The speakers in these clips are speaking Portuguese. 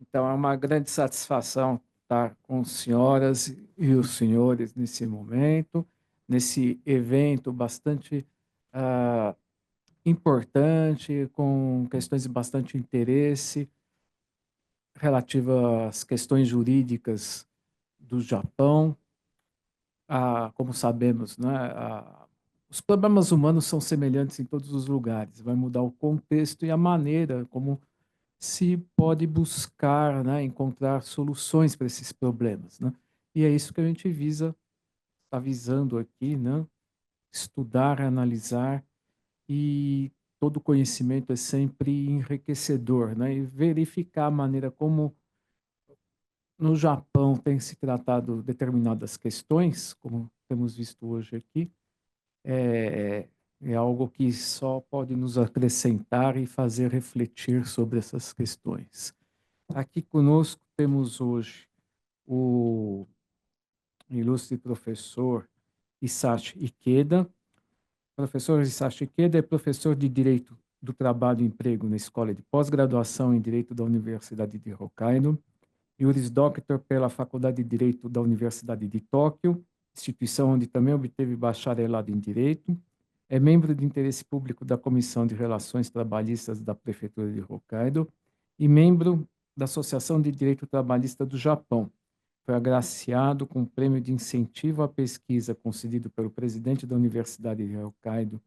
Então, é uma grande satisfação estar com as senhoras e os senhores nesse momento, nesse evento bastante ah, importante, com questões de bastante interesse relativa às questões jurídicas do Japão. Como sabemos, né, os problemas humanos são semelhantes em todos os lugares. Vai mudar o contexto e a maneira como se pode buscar, né, encontrar soluções para esses problemas, né? E é isso que a gente está visando aqui, né? Estudar, analisar, e todo conhecimento é sempre enriquecedor, né? E verificar a maneira como no Japão tem se tratado determinadas questões, como temos visto hoje aqui, é, é algo que só pode nos acrescentar e fazer refletir sobre essas questões. Aqui conosco temos hoje o ilustre professor Hisashi Ikeda. O professor Hisashi Ikeda é professor de Direito do Trabalho e Emprego na Escola de Pós-Graduação em Direito da Universidade de Hokkaido, Juris Doctor pela Faculdade de Direito da Universidade de Tóquio, instituição onde também obteve bacharelado em Direito. É membro de interesse público da Comissão de Relações Trabalhistas da Prefeitura de Hokkaido e membro da Associação de Direito Trabalhista do Japão. Foi agraciado com o Prêmio de Incentivo à Pesquisa concedido pelo presidente da Universidade de Hokkaido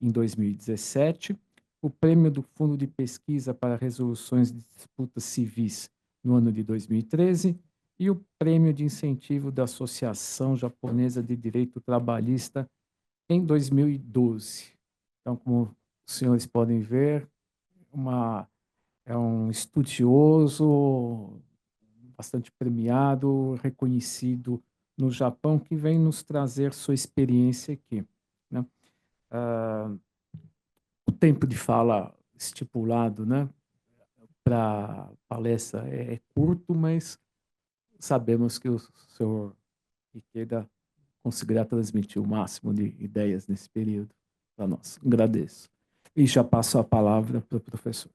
em 2017, o Prêmio do Fundo de Pesquisa para Resoluções de Disputas Civis no ano de 2013 e o Prêmio de Incentivo da Associação Japonesa de Direito Trabalhista em 2012. Então, como os senhores podem ver, uma, é um estudioso, bastante premiado, reconhecido no Japão, que vem nos trazer sua experiência aqui, né? O tempo de fala estipulado, né, para palestra é curto, mas sabemos que o senhor Ikeda conseguirá transmitir o máximo de ideias nesse período para nós. Agradeço. E já passo a palavra para o professor.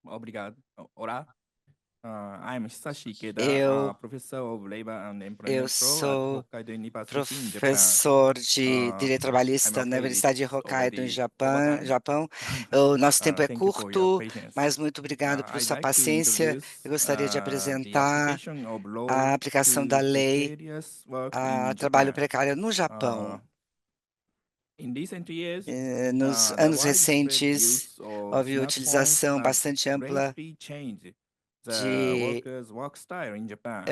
Obrigado. Olá, I'm Hisashi Ikeda, Eu, Professor of Labor and eu Employment Law at sou Hokkaido University in Japan. professor de Uh, direito I'm trabalhista na afraid Universidade de it's Hokkaido, em already Japão. overtime. Japão. O nosso tempo é Thank you for your curto, patience. mas muito obrigado por I'd sua like to paciência. Eu introduce gostaria de the apresentar application of a law aplicação da to lei precarious work a in trabalho Japan. precário no Uh, Japão. in recent years, Nos the anos widespread recentes, use of houve smartphones utilização has bastante ampla greatly changed the de workers' work style in Japan.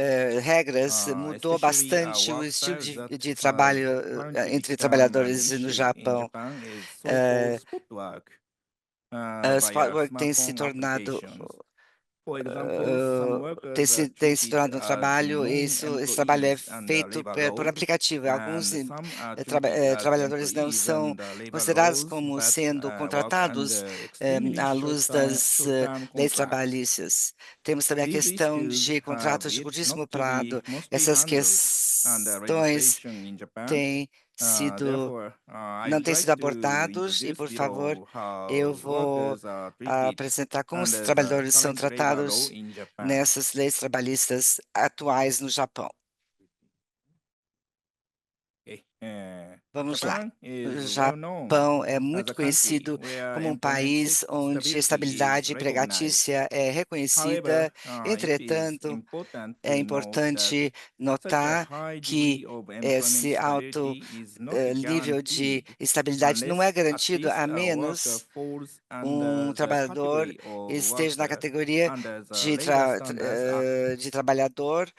regras, mudou Especially a bastante o work estilo style that de has trabalho currently entre become an trabalhadores no issue in Japão. Japan is so-called Eh, spot work Spot via work tem se smartphone tornado applications. For example, some workers are tem se treated tornado um as trabalho, esse trabalho é non-employees under feito labor por laws, aplicativo. Alguns and some are treated as trabalhadores não employees são under labor considerados laws, como but sendo work contratados under extremely à luz das short-term leis contracts. trabalhistas. Temos também a These questão issues de have contratos de yet not curtíssimo to be prazo. mostly Essas handled under questões legislation in Japan. têm sido Therefore, não I'd têm sido like to abordados e, introduce por favor, below eu how vou workers are treated apresentar como os under the trabalhadores são current labor law tratados in Japan. nessas leis trabalhistas atuais no Japão. Okay. Vamos lá. Japan O is well known Japão é as muito a country conhecido where como um employment país onde a stability is estabilidade recognized. empregatícia é However, reconhecida. it is Entretanto, important é to note that importante such a notar high que degree of employment esse alto stability is not nível de guaranteed estabilidade não é unless at garantido least a a worker menos falls um under the trabalhador category of esteja na worker categoria under the Labor Standards Act. de trabalhador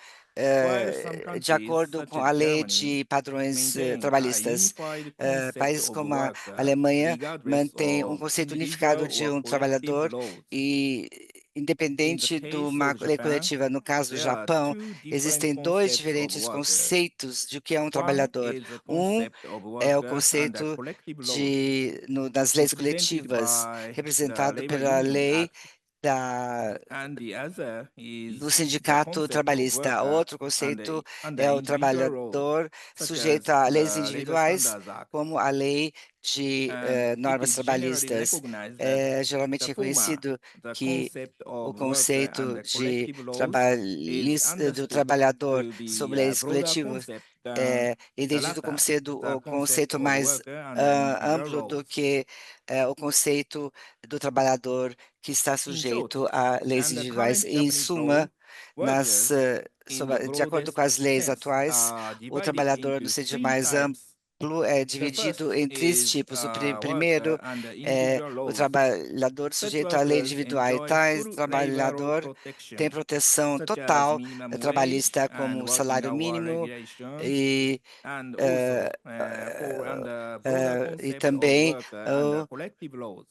While some de countries, acordo such com as a lei Germany, de padrões maintain a trabalhistas. unified concept Países of como a worker, Alemanha regardless mantêm um of conceito unificado individual de or um collective trabalhador laws. e In the independente de case uma of lei Japan, coletiva. No caso do there are Japão, two different existem dois concepts of diferentes worker. conceitos de o que é um One trabalhador. is the Um concept of é o worker under conceito collective laws, das leis represented coletivas, by the representado Labor pela Union lei Act, da, and the other do is the sindicato concept of trabalhista. worker Outro under, conceito under é o individual laws, trabalhador such sujeito as a leis the Labor individuais, Standards Act. como a lei de And normas it is generally trabalhistas. recognized that É geralmente the former, reconhecido the que concept o of worker and conceito the de collective laws is do understood trabalhador to be sob a leis broader coletivas concept é than the entendido como latter, sendo the o concept conceito of mais worker and the individual amplo do laws. que o conceito do trabalhador que está In short, sujeito a leis and the individuais. current Em Japanese law, suma, workers, in the de acordo com broadest as leis sense, atuais, are o divided trabalhador, no into sentido three mais amplo, types. é The first dividido em três is tipos. O worker primeiro under é individual o laws. trabalhador Such sujeito à lei workers individual. enjoy Tais full labor law trabalhador tem protection, proteção such as total minimum wage trabalhista, and como working salário hour mínimo regulations, e, and eh, also fall under broader e concept of também worker under collective laws.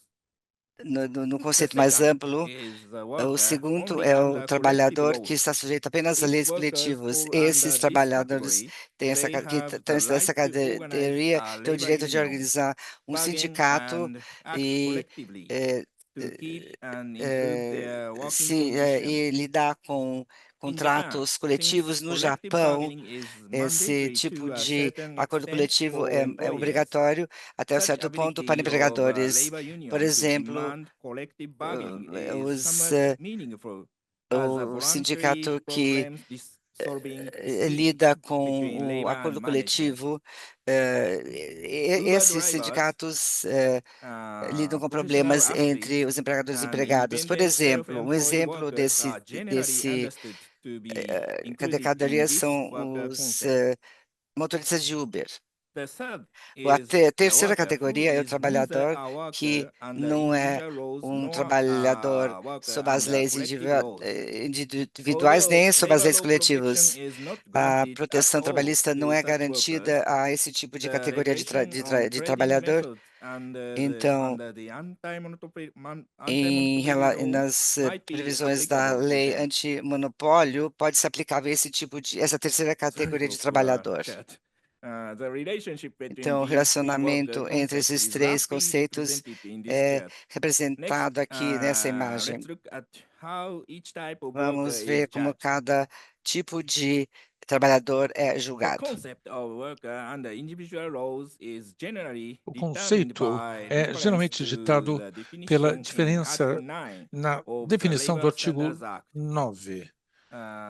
no The conceito mais second amplo. is the O worker segundo only é o under collective trabalhador que laws. está sujeito apenas a If leis workers coletivas. fall Esses under this trabalhadores category, têm essa, they que have estão the nessa right to organize categoria, a têm o labor direito de union, organizar um bargain sindicato and act e, collectively eh, to keep and improve eh, their working e conditions. lidar com In Japan, contratos coletivos. since No collective Japão, bargaining is esse mandatory tipo to a de certain acordo extent coletivo for é employers, obrigatório até um such certo ponto para ability of empregadores. labor Por union to exemplo, demand collective bargaining is os, somewhat meaningful as a o voluntary sindicato que programs solving disputes lida between com o labor and acordo management. coletivo, Uber esses drivers, sindicatos lidam com professional problemas entre athletes, os empregadores e and empregados. Por independent exemplo, um self-employed exemplo workers are generally understood to be included in categoria this são worker os concept. motoristas de Uber. The third A is the terceira worker who categoria é o is neither trabalhador a que worker under não é individual laws um nor trabalhador a worker sob as under leis collective laws. individuais Although nem sob as labor leis law protection coletivas. is not A granted at proteção all trabalhista não to é such garantida workers, a esse tipo de the categoria regulation on de trading trabalhador. methods Então, under the anti-monopoly law nas might be previsões da applicable to lei them. antimonopólio, pode ser aplicável essa terceira Sorry categoria de for trabalhador. that. The relationship between Então, o these three worker relacionamento entre concepts esses is três roughly conceitos represented in this é chart. Next, representado aqui nessa imagem. let's look at how each type of worker Vamos is ver como judged. cada tipo de trabalhador é The julgado. concept of worker under individual laws is generally O determined conceito by é reference geralmente to ditado the pela definition in diferença Article 9 na of the definição do Labor artigo Standards Act. 9,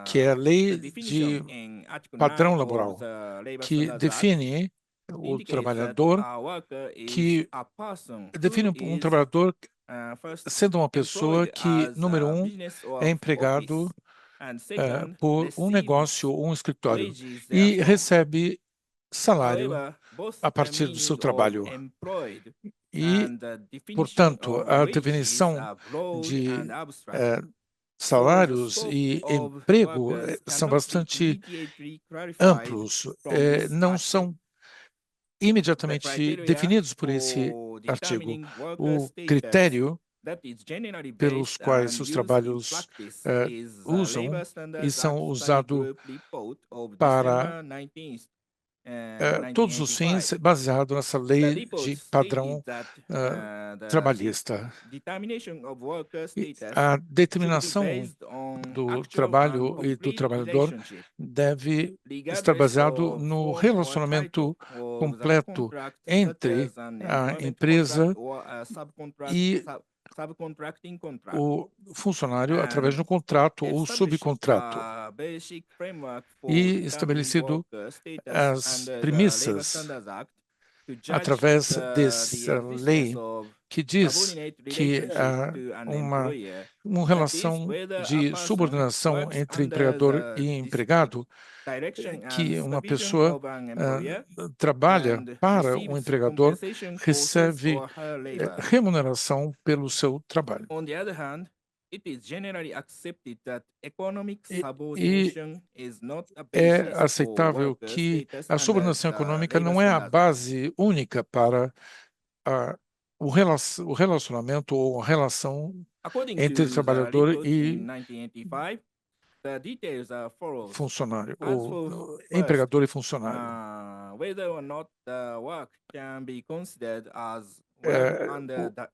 que é a The lei definition de in Article padrão 9 of laboral, the Labor que Standards Act define o indicates that trabalhador, a worker is que a person define who um is trabalhador first sendo uma pessoa employed que, as número a um, business or é empregado office, and second, por um negócio receives ou um escritório wages e therefrom. recebe salário However, both a the partir do seu meaning of trabalho. employed E, and the definition portanto, of a wages definição are broad de and abstract. So the salários scope e of emprego workers são cannot be bastante immediately clarified amplos, from this não article. são The imediatamente criteria definidos por esse for artigo. determining worker O status critério that is generally pelos based quais and os used in trabalhos practice is the usam Labor e Standards são Act Study usados Group report of para December 19th, todos os fins 1985. baseado nessa The lei report de stated padrão that the trabalhista. determination of worker E status a should be determinação based on do actual and trabalho e do complete trabalhador relationship, deve estar regardless baseado of no form or title relacionamento of the completo contract, such entre as an a employment empresa contract or a e subcontracting contract, o funcionário através and de um contrato ou established subcontrato, a basic framework for e determining estabelecido worker status as under the Labor premissas Standards Act to judge através the dessa existence lei of que diz subordinate que relationship há to an uma employer, relação whether a de person subordinação works entre under empregador the e empregado, direction and que uma supervision pessoa of an employer trabalha and para um receives empregador, compensation for his recebe or her labor. remuneração pelo seu trabalho. On the other hand, it is generally accepted that economic E subordination is not a é basis for aceitável worker que status a under subordinação the econômica Labor não é a Standards Act. base única para o relacionamento ou a relação According entre to the trabalhador report in e 1985, the details are follows. funcionário, As ou for empregador e first, funcionário. whether or not the work can be considered as work under the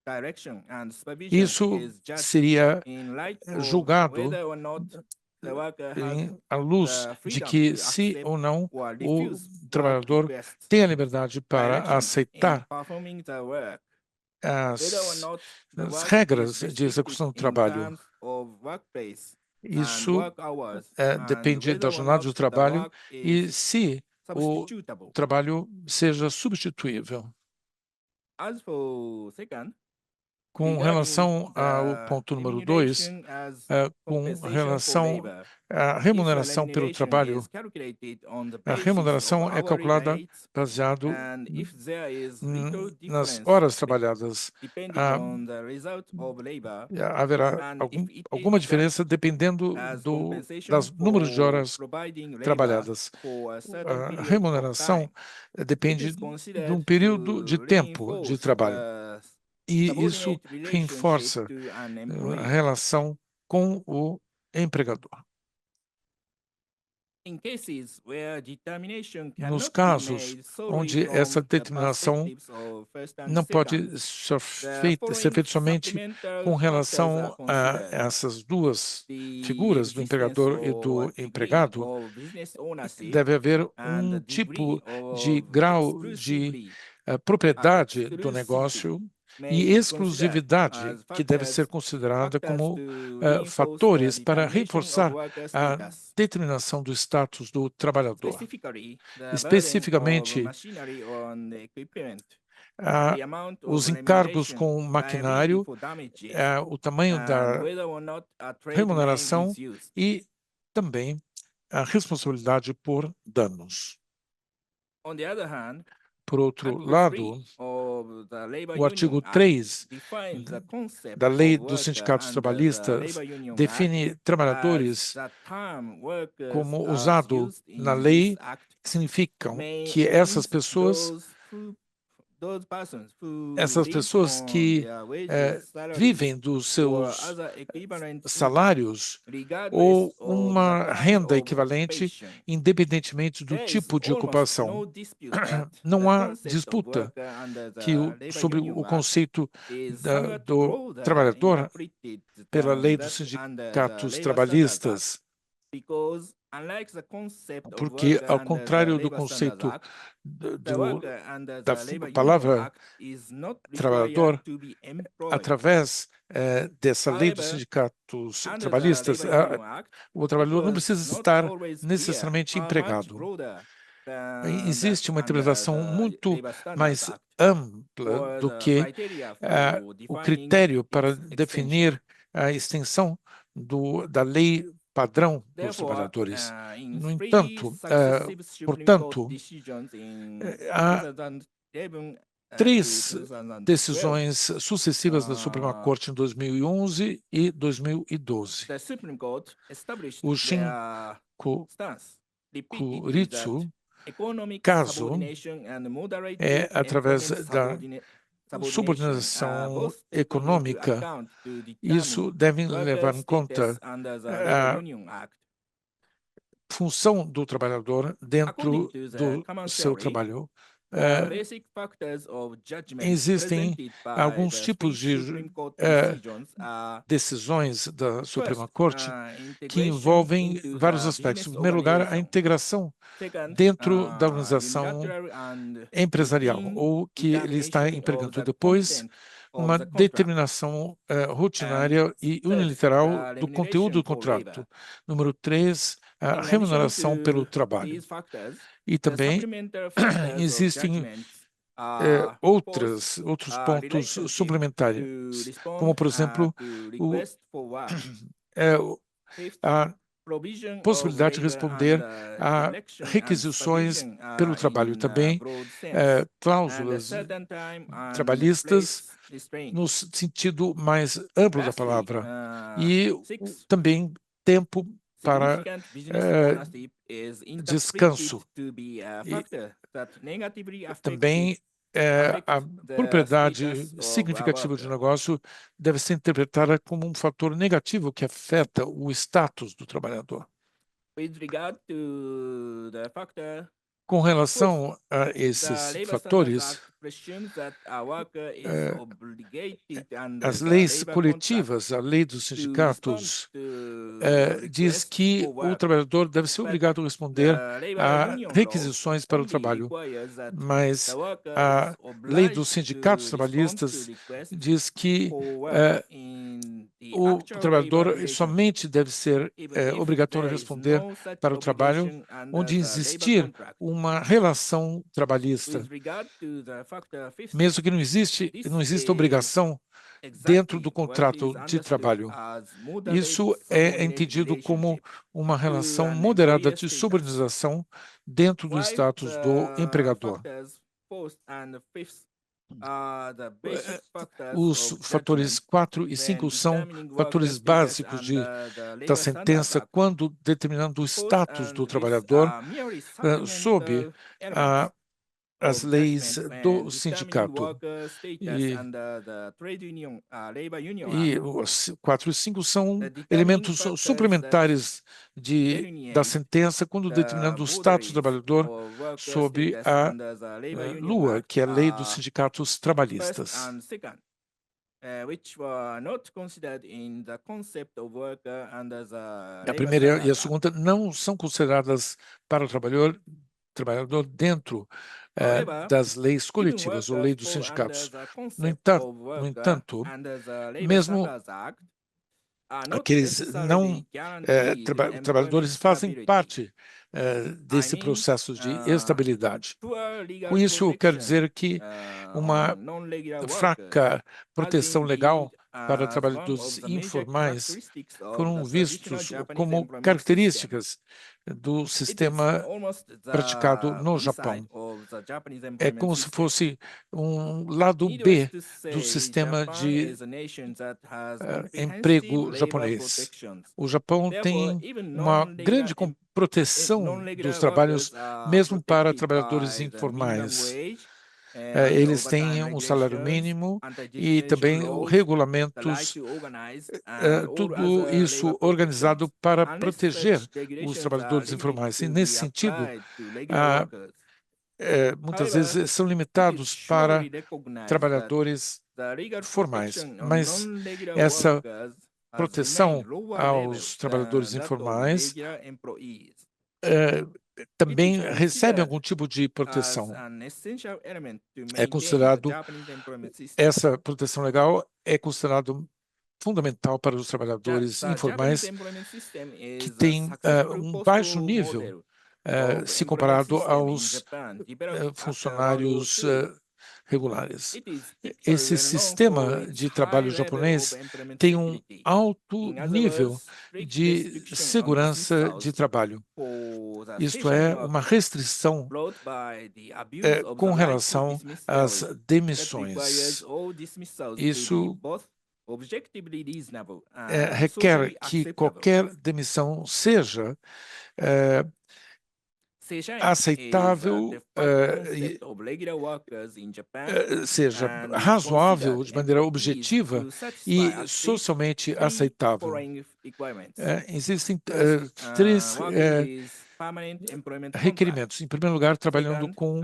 direction and supervision Isso is judged seria in light of julgado whether or not the worker has à luz the de freedom que to se accept ou não or o refuse trabalhador request tem a liberdade para direction in aceitar performing the work, as, whether or not the as work regras is de restricted execução do in trabalho. terms of workplace and Isso work hours, and depende whether da or jornada not do the trabalho work e is se o substitutable. trabalho seja substituível. As for second, Com regarding relação ao the ponto número 2, remuneration as com compensation for relação labor, à if remuneração pelo remuneration trabalho, is calculated on the a basis of remuneração é hourly calculada rates, baseado and if there is little nas difference horas trabalhadas. depending on the result of labor, Haverá and if it alguma is judged diferença dependendo as das compensation números de for horas providing labor trabalhadas. for a certain A period of remuneração time, it depende is de um considered período de to tempo de reinforce trabalho. the E isso subordinate relationship reforça to an a employee. relação com o empregador. In cases where determination Nos cannot be casos made solely onde from essa the determinação perspectives of first and não pode second, ser the feita following somente supplemental com factors are relação a considered: essas duas the figuras, do existence empregador e of do a degree empregado. of business ownership Deve haver and the tipo degree de of grau de propriedade do negócio e exclusividade que deve ser considerada como fatores para reforçar a determinação do status do trabalhador. Especificamente, os encargos com maquinário, o tamanho da remuneração e também a responsabilidade por danos. Por outro lado, o artigo 3 da Lei dos Sindicatos Trabalhistas define trabalhadores como usado na lei, significam que essas pessoas que vivem dos seus salários ou uma renda equivalente, independentemente do tipo de ocupação. Não há disputa sobre o conceito do trabalhador pela lei dos sindicatos trabalhistas, porque, ao contrário do conceito da palavra trabalhador, através dessa lei dos sindicatos trabalhistas, o trabalhador não precisa estar necessariamente empregado. Existe uma interpretação muito mais ampla do que o critério para definir a extensão da lei padrão dos trabalhadores. No entanto, portanto, há 3 decisões sucessivas da Suprema Corte em 2011 e 2012. O Shinkuritsu, caso através da subordinação econômica, isso deve levar em conta a função do trabalhador dentro do seu trabalho. Existem alguns tipos de decisões da Suprema Corte que envolvem vários aspectos. Em primeiro lugar, a integração dentro da organização empresarial, ou que ele está empregando. Depois, uma determinação rotinária e unilateral do conteúdo do contrato. Número 3, a remuneração pelo trabalho. E também existem outros pontos suplementares, como, por exemplo, a possibilidade de responder a requisições pelo trabalho. Também cláusulas trabalhistas no sentido mais amplo da palavra. E também tempo para descanso. E também a propriedade significativa de negócio deve ser interpretada como um fator negativo que afeta o status do trabalhador. Com relação a esses fatores, as leis coletivas, a lei dos sindicatos, diz que o trabalhador deve ser obrigado a responder a requisições para o trabalho, mas a lei dos sindicatos trabalhistas diz que o trabalhador somente deve ser obrigatório a responder para o trabalho onde existir uma relação trabalhista, mesmo que não exista obrigação dentro do contrato de trabalho. Isso é entendido como uma relação moderada de subordinação dentro do status do empregador. Os fatores 4 e 5 são fatores básicos da sentença quando determinando o status do trabalhador sob as leis do sindicato. E os 4 e 5 são elementos suplementares da sentença quando determinando o status do trabalhador sob a LUA, que é a Lei dos Sindicatos Trabalhistas. A primeira e a segunda não são consideradas para o trabalhador dentro das leis coletivas ou lei dos sindicatos. No entanto, mesmo aqueles trabalhadores fazem parte desse processo de estabilidade. Com isso, eu quero dizer que uma fraca proteção legal para trabalhadores informais foram vistos como características do sistema praticado no Japão. É como se fosse um lado B do sistema de emprego japonês. O Japão tem uma grande proteção dos trabalhos, mesmo para trabalhadores informais. Eles têm um salário mínimo e também regulamentos, tudo isso organizado para proteger os trabalhadores informais. E, nesse sentido, muitas vezes são limitados para trabalhadores formais, mas essa proteção aos trabalhadores informais também recebe algum tipo de proteção. É considerado, essa proteção legal é considerado fundamental para os trabalhadores informais que têm um baixo nível se comparado aos funcionários regulares. Esse sistema de trabalho japonês tem um alto nível de segurança de trabalho. Isto é uma restrição com relação às demissões. Isso requer que qualquer demissão seja aceitável, seja razoável de maneira objetiva e socialmente aceitável. Existem três requerimentos. Em primeiro lugar, trabalhando com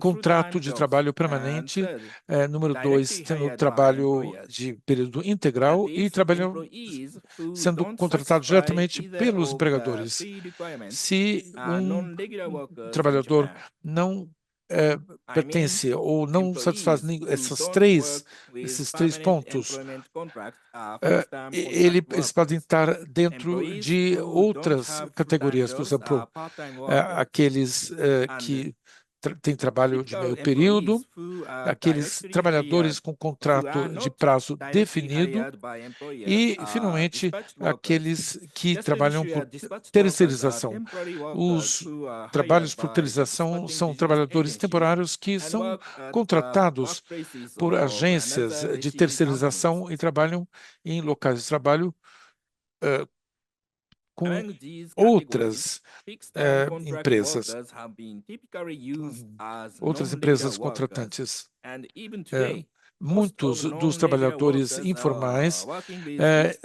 contrato de trabalho permanente. Número 2, tendo trabalho de período integral e sendo contratado diretamente pelos empregadores. Se um trabalhador não pertence ou não satisfaz esses três pontos, eles podem estar dentro de outras categorias, por exemplo, aqueles que têm trabalho de meio período, aqueles trabalhadores com contrato de prazo definido e, finalmente, aqueles que trabalham por terceirização. Os trabalhos por terceirização são trabalhadores temporários que são contratados por agências de terceirização e trabalham em locais de trabalho com outras empresas contratantes. muitos dos trabalhadores informais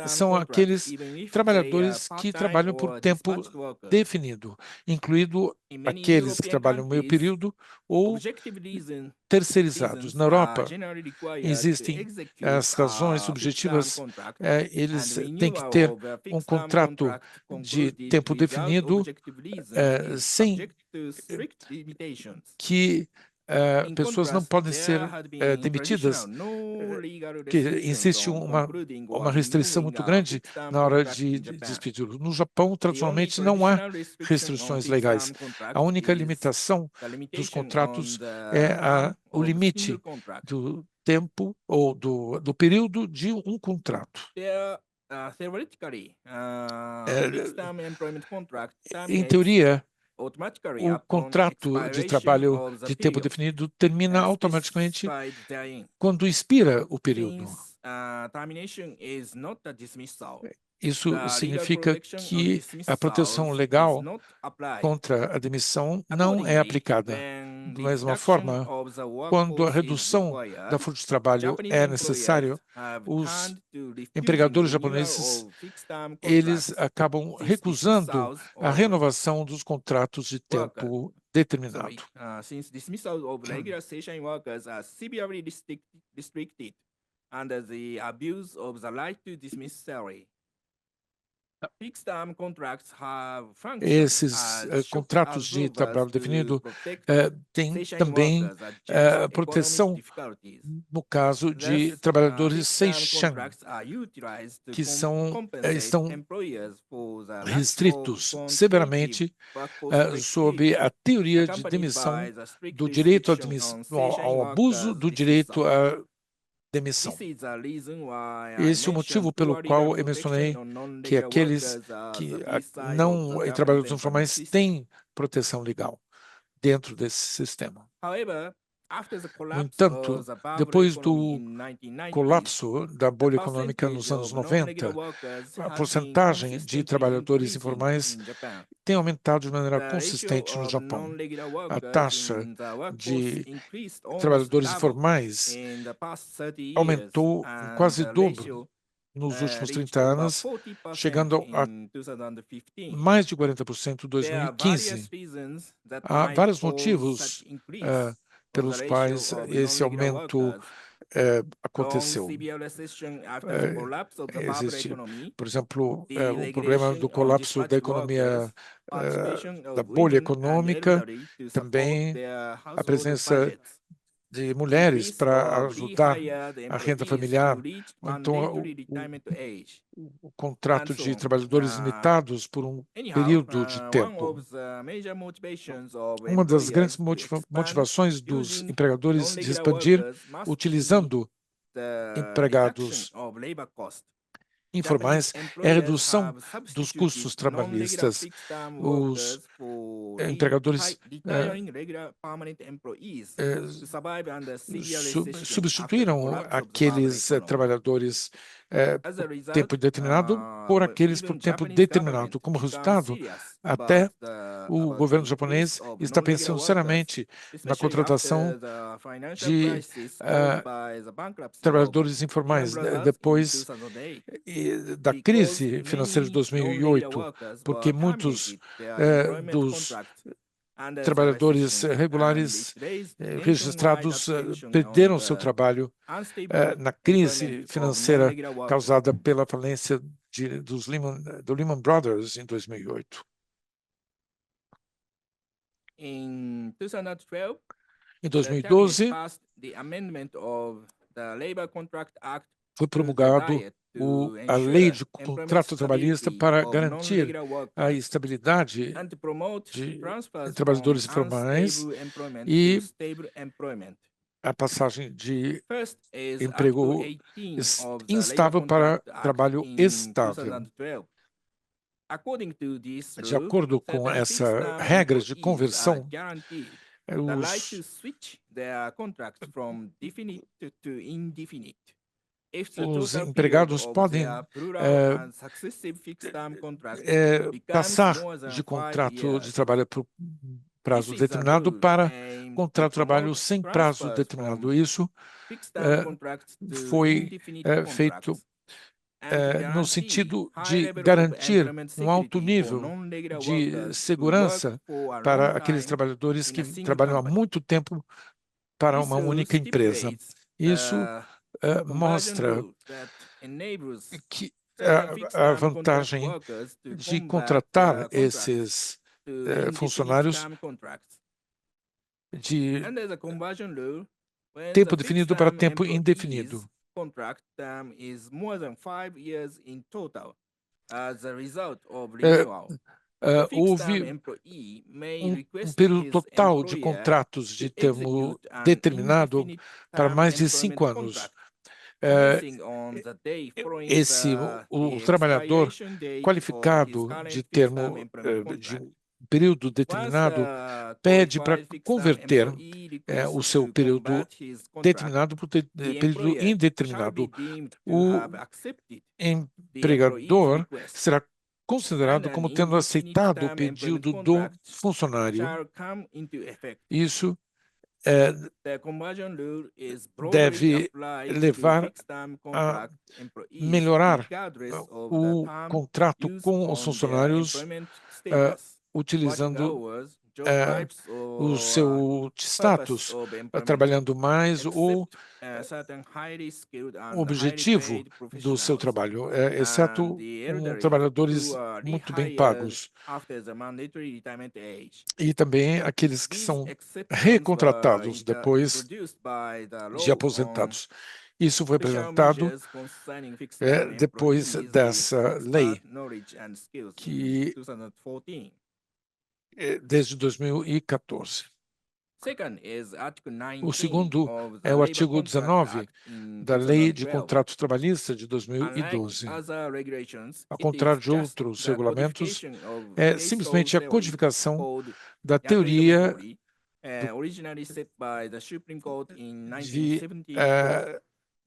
são aqueles trabalhadores que trabalham por tempo definido, incluindo aqueles que trabalham meio período ou terceirizados. Na Europa, existem as razões subjetivas, eles têm que ter um contrato de tempo definido sem que pessoas não podem ser demitidas, que existe uma restrição muito grande na hora de despedi-lo. No Japão, tradicionalmente, não há restrições legais. A única limitação dos contratos é o limite do tempo ou do período de um contrato. Em teoria, o contrato de trabalho de tempo definido termina automaticamente quando expira o período. Isso significa que a proteção legal contra a demissão não é aplicada. Da mesma forma, quando a redução da força de trabalho é necessária, os empregadores japoneses eles acabam recusando a renovação dos contratos de tempo determinado. Since dismissal of regular station workers are severely restricted under the abuse of the right to dismiss salary. Esses contratos de trabalho definido têm também proteção no caso de trabalhadores seishan, que estão restritos severamente sob a teoria de demissão, do direito ao abuso do direito à demissão. Esse é o motivo pelo qual eu mencionei que aqueles que não trabalhadores informais têm proteção legal dentro desse sistema. No entanto, depois do colapso da bolha econômica nos anos 90, a porcentagem de trabalhadores informais tem aumentado de maneira consistente no Japão. A taxa de trabalhadores informais aumentou quase dobro nos últimos 30 anos, chegando a mais de 40% em 2015. Há vários motivos pelos quais esse aumento aconteceu. Existe, por exemplo, o problema do colapso da economia, da bolha econômica, também a presença de mulheres para ajudar a renda familiar, então o contrato de trabalhadores limitados por um período de tempo. Uma das grandes motivações dos empregadores de expandir utilizando empregados informais é a redução dos custos trabalhistas. Os empregadores substituíram aqueles trabalhadores por tempo indeterminado por aqueles por tempo determinado. Como resultado, até o governo japonês está pensando seriamente na contratação de trabalhadores informais depois da crise financeira de 2008, porque muitos dos trabalhadores regulares registrados perderam seu trabalho na crise financeira causada pela falência do Lehman Brothers em 2008. Em 2012, foi promulgado a lei de contrato trabalhista para garantir a estabilidade de trabalhadores informais e a passagem de emprego instável para trabalho estável. De acordo com essas regras de conversão, os empregados podem passar de contrato de trabalho prazo determinado para contrato de trabalho sem prazo determinado. Isso foi feito no sentido de garantir um alto nível de segurança para aqueles trabalhadores que trabalham há muito tempo para uma única empresa. Isso mostra que a vantagem de contratar esses funcionários de tempo definido para tempo indefinido. Houve um período total de contratos de termo determinado para mais de 5 anos. O trabalhador qualificado de termo de um período determinado pede para converter o seu período determinado para o período indeterminado. O empregador será considerado como tendo aceitado o pedido do funcionário. Isso deve levar a melhorar o contrato com os funcionários utilizando o seu status, trabalhando mais ou o objetivo do seu trabalho, exceto trabalhadores muito bem pagos. E também aqueles que são recontratados depois de aposentados. Isso foi apresentado depois dessa lei, que desde 2014. O segundo é o artigo 19 da Lei de Contratos Trabalhistas de 2012. Ao contrário de outros regulamentos, é simplesmente a codificação da teoria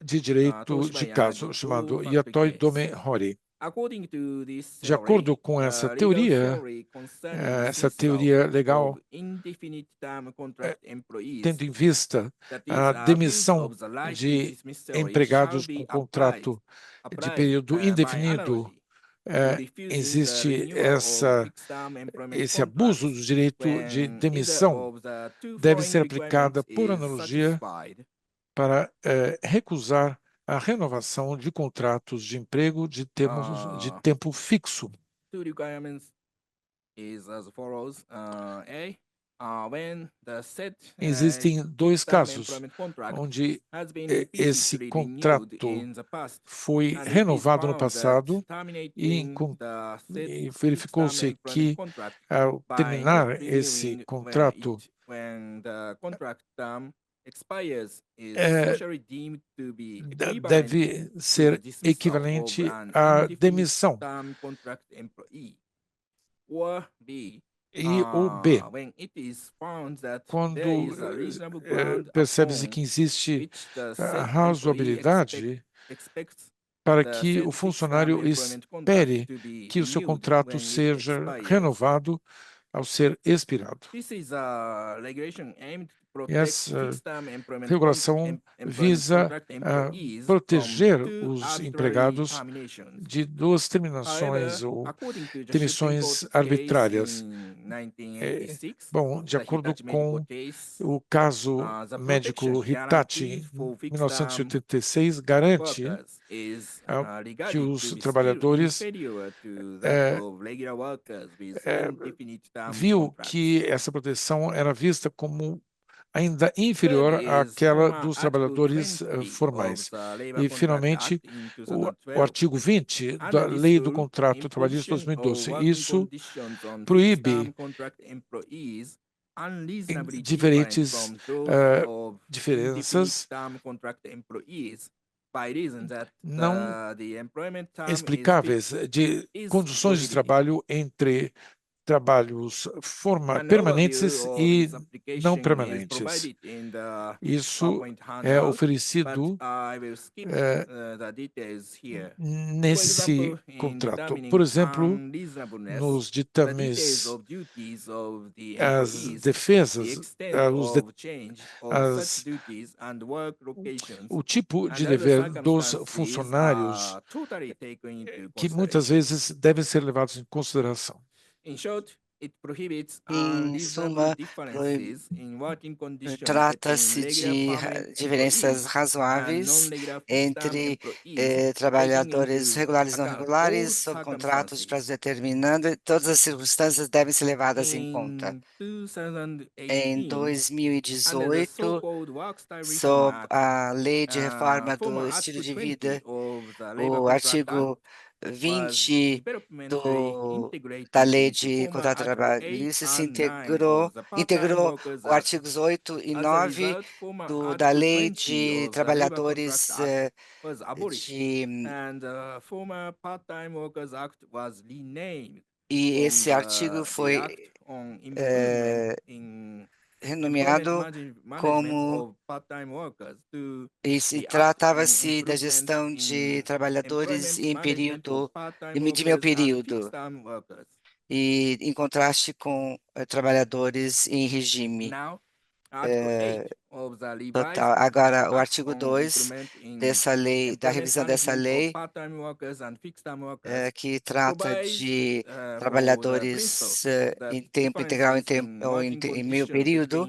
de direito de caso, chamado Yatoi Dome Hori. De acordo com essa teoria legal, tendo em vista a demissão de empregados com contrato de período indefinido, existe esse abuso do direito de demissão, deve ser aplicada por analogia para recusar a renovação de contratos de emprego de tempo fixo. Existem dois casos onde esse contrato foi renovado no passado e verificou-se que, ao terminar esse contrato, deve ser equivalente à demissão. E o B, quando percebe-se que existe razoabilidade para que o funcionário espere que o seu contrato seja renovado ao ser expirado. E essa regulação visa proteger os empregados de duas terminações ou demissões arbitrárias. Bom, de acordo com o caso médico Hitachi, em 1986, garante que os trabalhadores viu que essa proteção era vista como ainda inferior àquela dos trabalhadores formais. E, finalmente, o artigo 20 da Lei do Contrato Trabalhista de 2012. Isso proíbe diferenças não explicáveis de condições de trabalho entre trabalhos permanentes e não permanentes. Isso é oferecido nesse contrato. Por exemplo, nos ditames, as defesas, o tipo de dever dos funcionários que muitas vezes devem ser levados em consideração. Em suma, trata-se de diferenças razoáveis entre trabalhadores regulares e não regulares, sob contratos de prazo determinado, e todas as circunstâncias devem ser levadas em conta. Em 2018, sob a Lei de Reforma do Estilo de Vida, o artigo 20 da Lei de Contrato Trabalhista se integrou os artigos 8 e 9 da Lei de Trabalhadores e esse artigo foi renomeado como e se tratava-se da gestão de trabalhadores em período de meio período e em contraste com trabalhadores em regime total. Agora, o artigo 2 dessa lei, da revisão dessa lei, que trata de trabalhadores em tempo integral ou em meio período,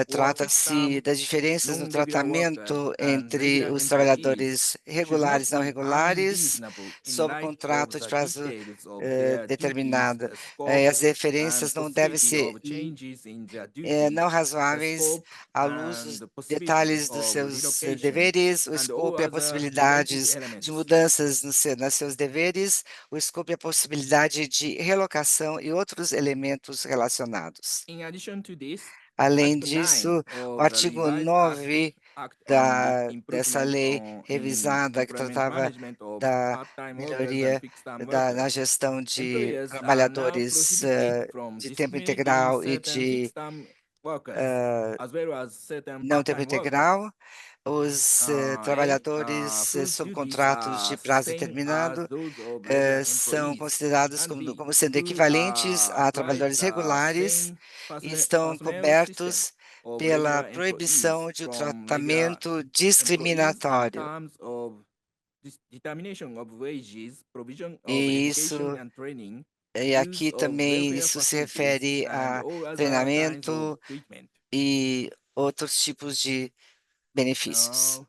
trata-se das diferenças no tratamento entre os trabalhadores regulares e não regulares, sob contrato de prazo determinado. As diferenças não devem ser não razoáveis à luz dos detalhes dos seus deveres, o escopo e as possibilidades de mudanças nos seus deveres, o escopo e a possibilidade de relocação e outros elementos relacionados. Além disso, o artigo 9 dessa lei revisada, que tratava da melhoria na gestão de trabalhadores de tempo integral e de não tempo integral, os trabalhadores sob contratos de prazo determinado são considerados como sendo equivalentes a trabalhadores regulares e estão cobertos pela proibição de tratamento discriminatório. E aqui também isso se refere a treinamento e outros tipos de benefícios.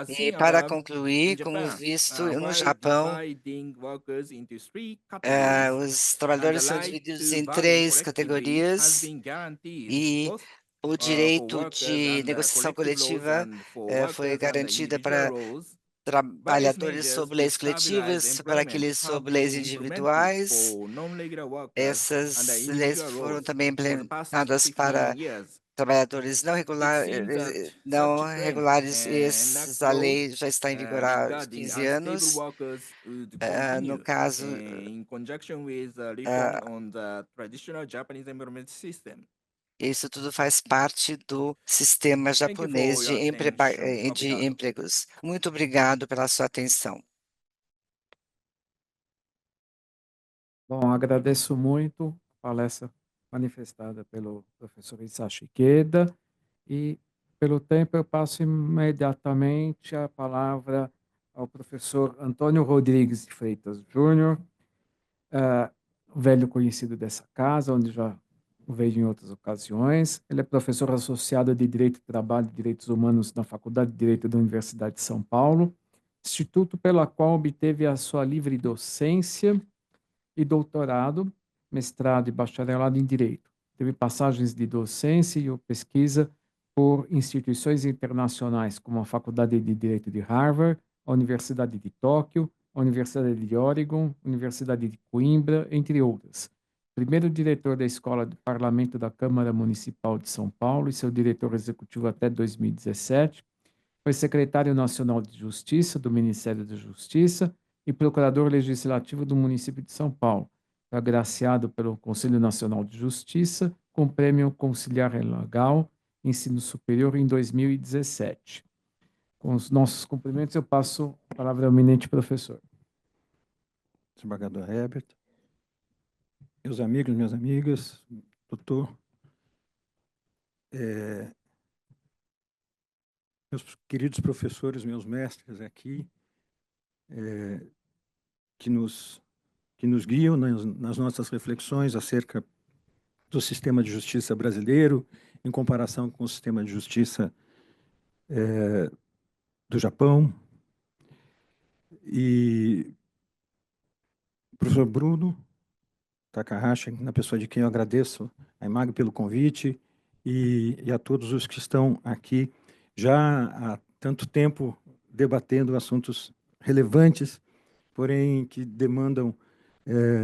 E para concluir, como visto no Japão, os trabalhadores são divididos em 3 categorias e o direito de negociação coletiva foi garantida para trabalhadores sob leis coletivas, para aqueles sob leis individuais. Essas leis foram também implementadas para trabalhadores não regulares, e essa lei já está em vigor há 15 anos. No caso, isso tudo faz parte do sistema japonês de empregos. Muito obrigado pela sua atenção. Bom, agradeço muito a palestra manifestada pelo professor Hisashi Ikeda e, pelo tempo, eu passo imediatamente a palavra ao professor Antônio Rodrigues de Freitas Júnior, velho conhecido dessa casa, onde já veio em outras ocasiões. Ele é professor associado de Direito do Trabalho e Direitos Humanos na Faculdade de Direito da Universidade de São Paulo, instituto pelo qual obteve a sua livre docência e doutorado, mestrado e bacharelado em Direito. Teve passagens de docência e pesquisa por instituições internacionais, como a Faculdade de Direito de Harvard, a Universidade de Tóquio, a Universidade de Oregon, a Universidade de Coimbra, entre outras. Primeiro diretor da Escola de Parlamento da Câmara Municipal de São Paulo e seu diretor executivo até 2017. Foi secretário nacional de Justiça do Ministério da Justiça e procurador legislativo do município de São Paulo. foi agraciado pelo Conselho Nacional de Justiça com o Prêmio Conciliar Legal Ensino Superior em 2017. Com os nossos cumprimentos, eu passo a palavra ao eminente professor. Desembargador Herbert, meus amigos, minhas amigas, doutor, meus queridos professores, meus mestres aqui, que nos guiam nas nossas reflexões acerca do sistema de justiça brasileiro, em comparação com o sistema de justiça do Japão. E o professor Bruno Takahashi, na pessoa de quem eu agradeço a IMAG pelo convite, e a todos os que estão aqui já há tanto tempo debatendo assuntos relevantes, porém que demandam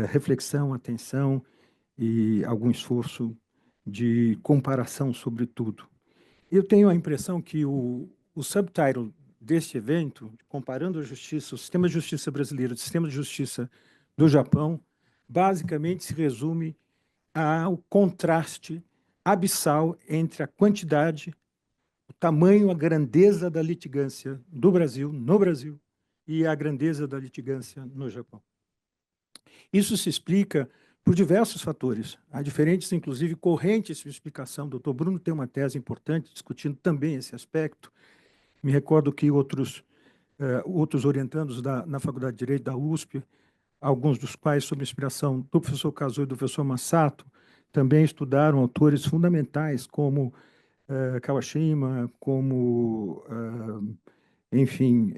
reflexão, atenção e algum esforço de comparação sobre tudo. Eu tenho a impressão que o subtitle deste evento, comparando a justiça, o sistema de justiça brasileiro, o sistema de justiça do Japão, basicamente se resume ao contraste abissal entre a quantidade, o tamanho, a grandeza da litigância do Brasil, no Brasil, e a grandeza da litigância no Japão. Isso se explica por diversos fatores. Há diferentes, inclusive, correntes de explicação. O doutor Bruno tem uma tese importante discutindo também esse aspecto. Me recordo que outros orientandos na Faculdade de Direito da USP, alguns dos quais, sob inspiração do professor Kazuo e do professor Masato, também estudaram autores fundamentais como Kawashima, como, enfim,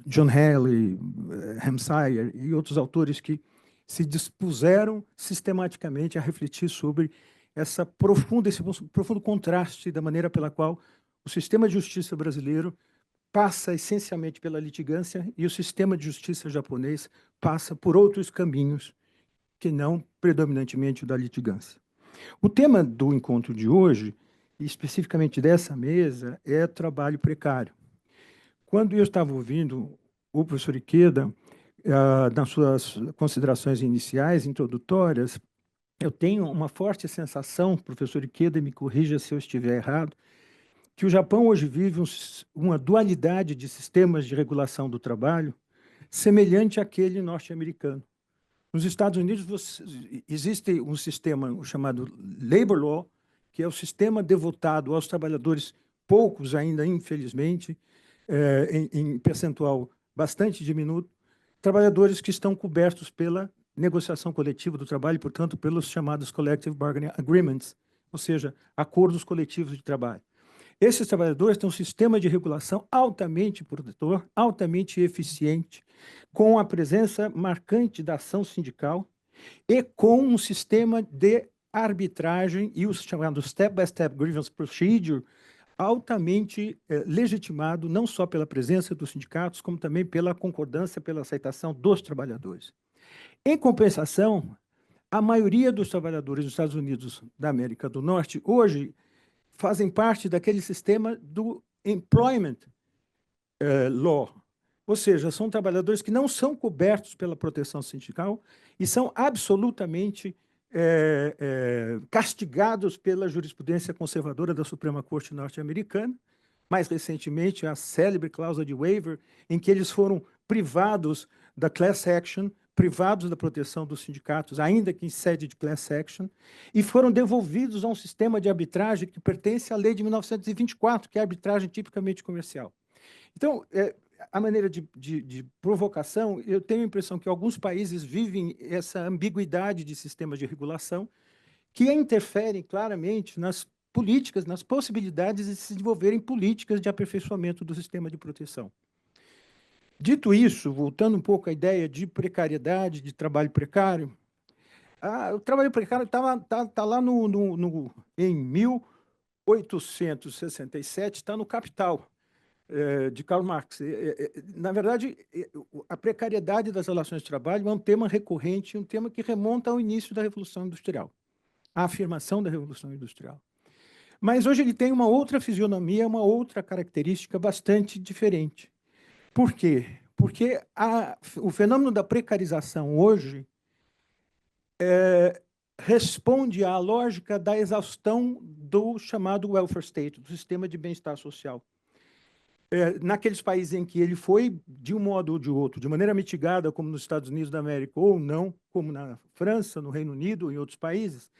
John Haley, Hampshire e outros autores que se dispuseram sistematicamente a refletir sobre esse profundo contraste da maneira pela qual o sistema de justiça brasileiro passa essencialmente pela litigância e o sistema de justiça japonês passa por outros caminhos que não predominantemente o da litigância. O tema do encontro de hoje, e especificamente dessa mesa, é trabalho precário. Quando eu estava ouvindo o professor Ikeda, nas suas considerações iniciais, introdutórias, eu tenho uma forte sensação, professor Ikeda, me corrija se eu estiver errado, que o Japão hoje vive uma dualidade de sistemas de regulação do trabalho semelhante àquele norte-americano. Nos Estados Unidos existe um sistema chamado Labor Law, que é o sistema devotado aos trabalhadores, poucos ainda, infelizmente, em percentual bastante diminuto, trabalhadores que estão cobertos pela negociação coletiva do trabalho, portanto, pelos chamados Collective Bargaining Agreements, ou seja, acordos coletivos de trabalho. Esses trabalhadores têm um sistema de regulação altamente protetor, altamente eficiente, com a presença marcante da ação sindical e com um sistema de arbitragem e o chamado Step-by-Step Grievance Procedure altamente legitimado, não só pela presença dos sindicatos, como também pela concordância, pela aceitação dos trabalhadores. Em compensação, a maioria dos trabalhadores dos Estados Unidos da América do Norte, hoje, fazem parte daquele sistema do Employment Law, ou seja, são trabalhadores que não são cobertos pela proteção sindical e são absolutamente castigados pela jurisprudência conservadora da Suprema Corte norte-americana, mais recentemente a célebre cláusula de waiver, em que eles foram privados da class action, privados da proteção dos sindicatos, ainda que em sede de class action, e foram devolvidos a um sistema de arbitragem que pertence à lei de 1924, que é a arbitragem tipicamente comercial. Então, a maneira de provocação, eu tenho a impressão que alguns países vivem essa ambiguidade de sistemas de regulação que interferem claramente nas políticas, nas possibilidades de se desenvolverem políticas de aperfeiçoamento do sistema de proteção. Dito isso, voltando um pouco à ideia de precariedade, de trabalho precário, o trabalho precário está lá em 1867, está no Capital, de Karl Marx. Na verdade, a precariedade das relações de trabalho é um tema recorrente, um tema que remonta ao início da Revolução Industrial, à afirmação da Revolução Industrial. Mas hoje ele tem uma outra fisionomia, uma outra característica bastante diferente. Por quê? porque o fenômeno da precarização hoje responde à lógica da exaustão do chamado welfare state, do sistema de bem-estar social. Naqueles países em que ele foi, de um modo ou de outro, de maneira mitigada, como nos Estados Unidos da América, ou não, como na França, no Reino Unido, em outros países,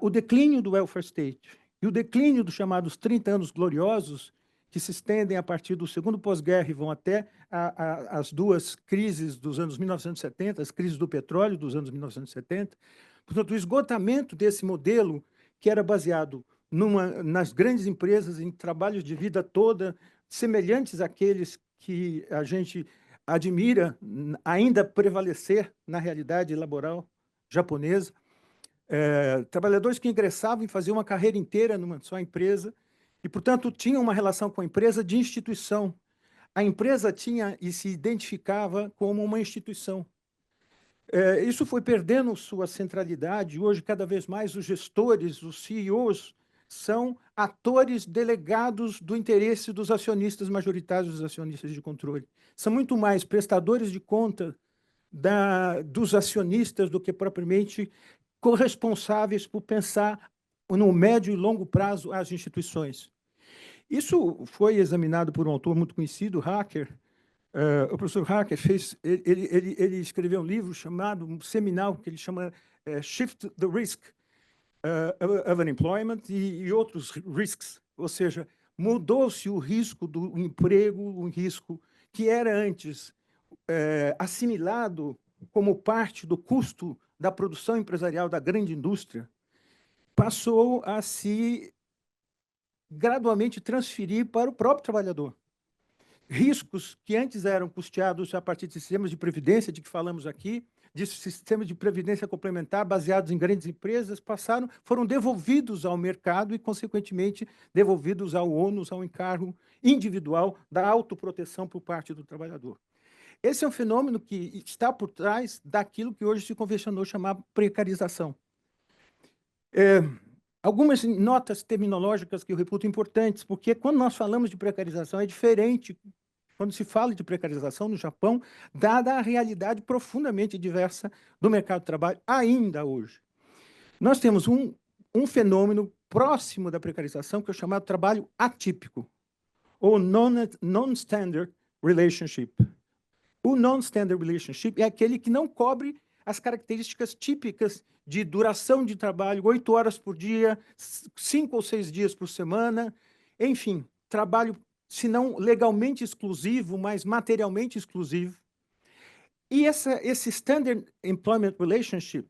o declínio do welfare state e o declínio dos chamados 30 anos gloriosos, que se estendem a partir do segundo pós-guerra e vão até as duas crises dos anos 1970, as crises do petróleo dos anos 1970. Portanto, o esgotamento desse modelo, que era baseado nas grandes empresas, em trabalhos de vida toda, semelhantes àqueles que a gente admira ainda prevalecer na realidade laboral japonesa, trabalhadores que ingressavam e faziam uma carreira inteira numa só empresa e, portanto, tinham uma relação com a empresa de instituição. A empresa tinha e se identificava como uma instituição. Isso foi perdendo sua centralidade. Hoje, cada vez mais, os gestores, os CEOs, são atores delegados do interesse dos acionistas majoritários, dos acionistas de controle. São muito mais prestadores de conta dos acionistas do que propriamente corresponsáveis por pensar no médio e longo prazo as instituições. Isso foi examinado por um autor muito conhecido, Hacker. O professor Hacker ele escreveu um livro chamado, um seminal, que ele chama Shift the Risk of Unemployment e outros risks, ou seja, mudou-se o risco do emprego, um risco que era antes assimilado como parte do custo da produção empresarial da grande indústria, passou a se gradualmente transferir para o próprio trabalhador. Riscos que antes eram custeados a partir de sistemas de previdência, de que falamos aqui, de sistemas de previdência complementar baseados em grandes empresas, foram devolvidos ao mercado e, consequentemente, devolvidos ao ônus, ao encargo individual da autoproteção por parte do trabalhador. Esse é um fenômeno que está por trás daquilo que hoje se convencionou chamar precarização. Algumas notas terminológicas que eu reputo importantes, porque quando nós falamos de precarização é diferente quando se fala de precarização no Japão, dada a realidade profundamente diversa do mercado de trabalho ainda hoje. Nós temos um fenômeno próximo da precarização, que é o chamado trabalho atípico, ou non-standard relationship. O non-standard relationship é aquele que não cobre as características típicas de duração de trabalho, 8 horas por dia, 5 ou 6 dias por semana, enfim, trabalho, se não legalmente exclusivo, mas materialmente exclusivo. E esse Standard Employment Relationship,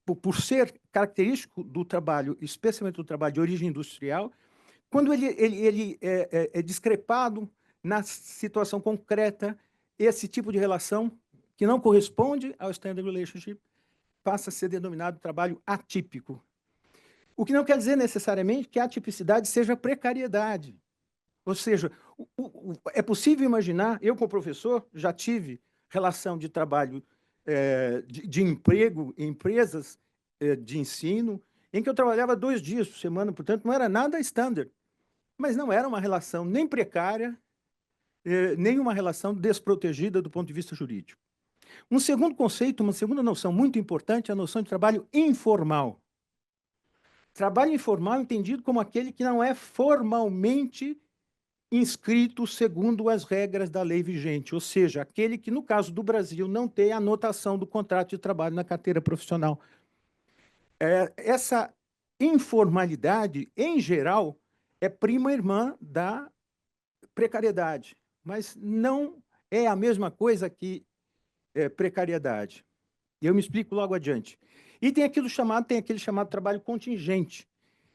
por ser característico do trabalho, especialmente do trabalho de origem industrial, quando ele é discrepado na situação concreta, esse tipo de relação que não corresponde ao Standard Relationship passa a ser denominado trabalho atípico. O que não quer dizer necessariamente que a atipicidade seja precariedade. Ou seja, é possível imaginar, eu como professor já tive relação de trabalho de emprego em empresas de ensino, em que eu trabalhava 2 dias por semana, portanto não era nada standard, mas não era uma relação nem precária, nem uma relação desprotegida do ponto de vista jurídico. Um segundo conceito, uma segunda noção muito importante é a noção de trabalho informal. Trabalho informal entendido como aquele que não é formalmente inscrito segundo as regras da lei vigente, ou seja, aquele que, no caso do Brasil, não tem a anotação do contrato de trabalho na carteira profissional. Essa informalidade, em geral, é prima irmã da precariedade, mas não é a mesma coisa que precariedade. E eu me explico logo adiante. E tem aquele chamado trabalho contingente,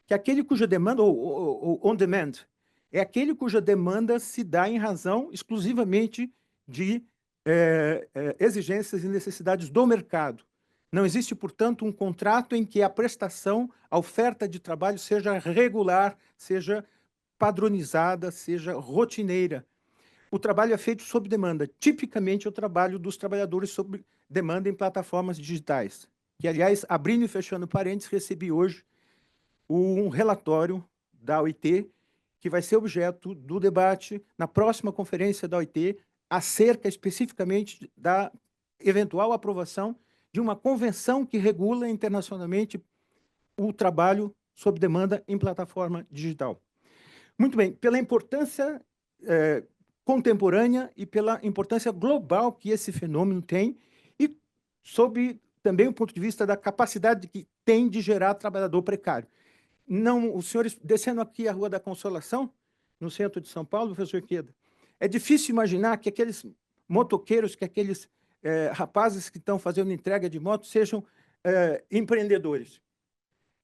que é aquele cuja demanda, ou on demand, é aquele cuja demanda se dá em razão exclusivamente de exigências e necessidades do mercado. Não existe, portanto, um contrato em que a prestação, a oferta de trabalho seja regular, seja padronizada, seja rotineira. O trabalho é feito sob demanda. Tipicamente, é o trabalho dos trabalhadores sob demanda em plataformas digitais. Que, aliás, abrindo e fechando parênteses, recebi hoje um relatório da OIT que vai ser objeto do debate na próxima conferência da OIT, acerca especificamente da eventual aprovação de uma convenção que regula internacionalmente o trabalho sob demanda em plataforma digital. Muito bem, pela importância contemporânea e pela importância global que esse fenômeno tem e sob também o ponto de vista da capacidade que tem de gerar trabalhador precário. Não, os senhores, descendo aqui a Rua da Consolação, no centro de São Paulo, professor Queda, é difícil imaginar que aqueles motoqueiros, que aqueles rapazes que estão fazendo entrega de moto sejam empreendedores.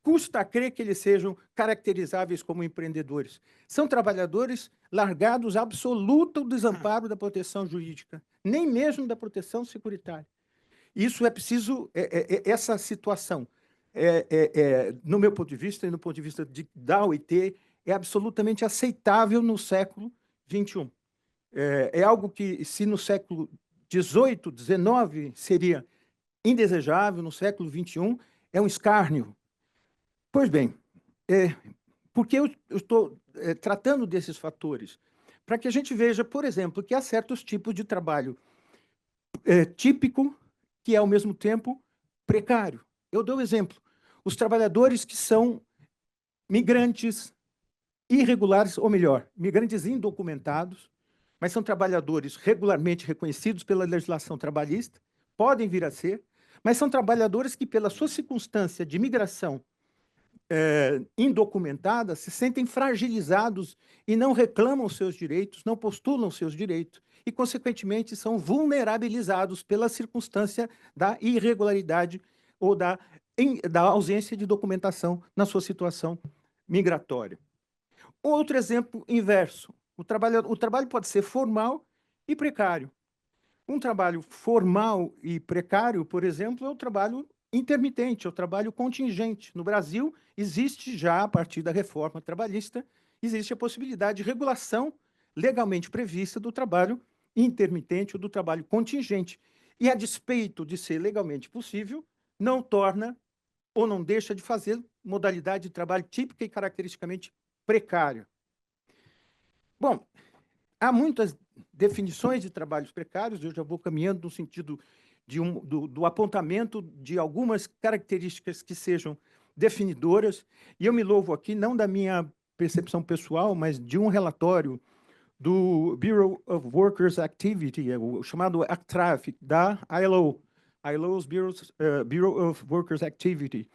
Custa a crer que eles sejam caracterizáveis como empreendedores. São trabalhadores largados a absoluto desamparo da proteção jurídica, nem mesmo da proteção securitária. Isso é preciso, essa situação, no meu ponto de vista e no ponto de vista da OIT, é absolutamente aceitável no século XXI. É algo que, se no século XVIII, XIX, seria indesejável, no século XXI, é um escárnio. Pois bem, por que eu estou tratando desses fatores? Para que a gente veja, por exemplo, que há certos tipos de trabalho típico que é, ao mesmo tempo, precário. Eu dou um exemplo. Os trabalhadores que são migrantes irregulares, ou melhor, migrantes indocumentados, mas são trabalhadores regularmente reconhecidos pela legislação trabalhista, podem vir a ser, mas são trabalhadores que, pela sua circunstância de migração indocumentada, se sentem fragilizados e não reclamam seus direitos, não postulam seus direitos, e, consequentemente, são vulnerabilizados pela circunstância da irregularidade ou da ausência de documentação na sua situação migratória. Outro exemplo inverso. O trabalho pode ser formal e precário. Um trabalho formal e precário, por exemplo, é o trabalho intermitente, é o trabalho contingente. No Brasil, existe já, a partir da reforma trabalhista, existe a possibilidade de regulação legalmente prevista do trabalho intermitente ou do trabalho contingente. E, a despeito de ser legalmente possível, não torna ou não deixa de fazer modalidade de trabalho típica e caracteristicamente precária. Bom, há muitas definições de trabalhos precários, eu já vou caminhando no sentido do apontamento de algumas características que sejam definidoras, e eu me louvo aqui, não da minha percepção pessoal, mas de um relatório do Bureau of Workers' Activity, o chamado ACTRAF, da ILO, ILO's Bureau of Workers' Activity.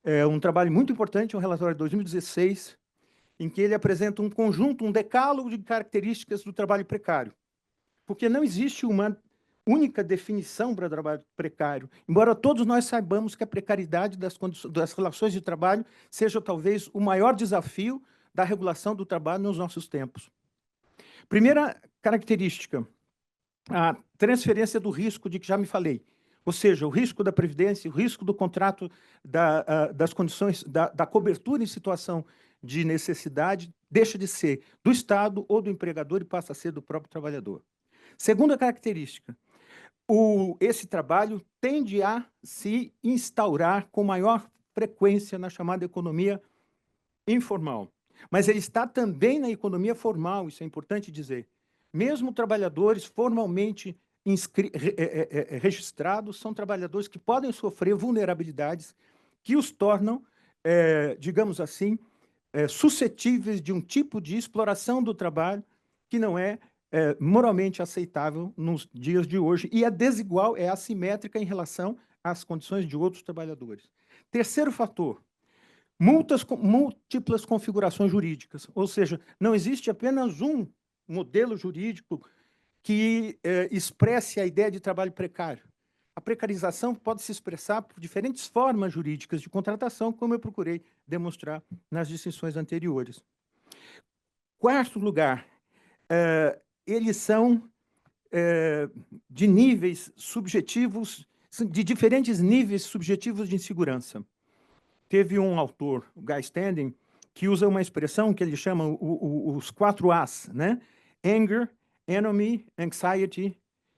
É um trabalho muito importante, um relatório de 2016, em que ele apresenta um conjunto, um decálogo de características do trabalho precário. Porque não existe uma única definição para trabalho precário, embora todos nós saibamos que a precariedade das relações de trabalho seja talvez o maior desafio da regulação do trabalho nos nossos tempos. Primeira característica, a transferência do risco de que já me falei, ou seja, o risco da previdência, o risco do contrato, das condições, da cobertura em situação de necessidade, deixa de ser do Estado ou do empregador e passa a ser do próprio trabalhador. Segunda característica, esse trabalho tende a se instaurar com maior frequência na chamada economia informal. Mas ele está também na economia formal, isso é importante dizer. Mesmo trabalhadores formalmente registrados são trabalhadores que podem sofrer vulnerabilidades que os tornam, digamos assim, suscetíveis de um tipo de exploração do trabalho que não é moralmente aceitável nos dias de hoje e é desigual, é assimétrica em relação às condições de outros trabalhadores. Terceiro fator, múltiplas configurações jurídicas, ou seja, não existe apenas um modelo jurídico que expresse a ideia de trabalho precário. A precarização pode se expressar por diferentes formas jurídicas de contratação, como eu procurei demonstrar nas distinções anteriores. Quarto lugar, eles são de níveis subjetivos, de diferentes níveis subjetivos de insegurança. Teve um autor, o Guy Standing, que usa uma expressão que ele chama os 4 As, né? Anger, enemy, anxiety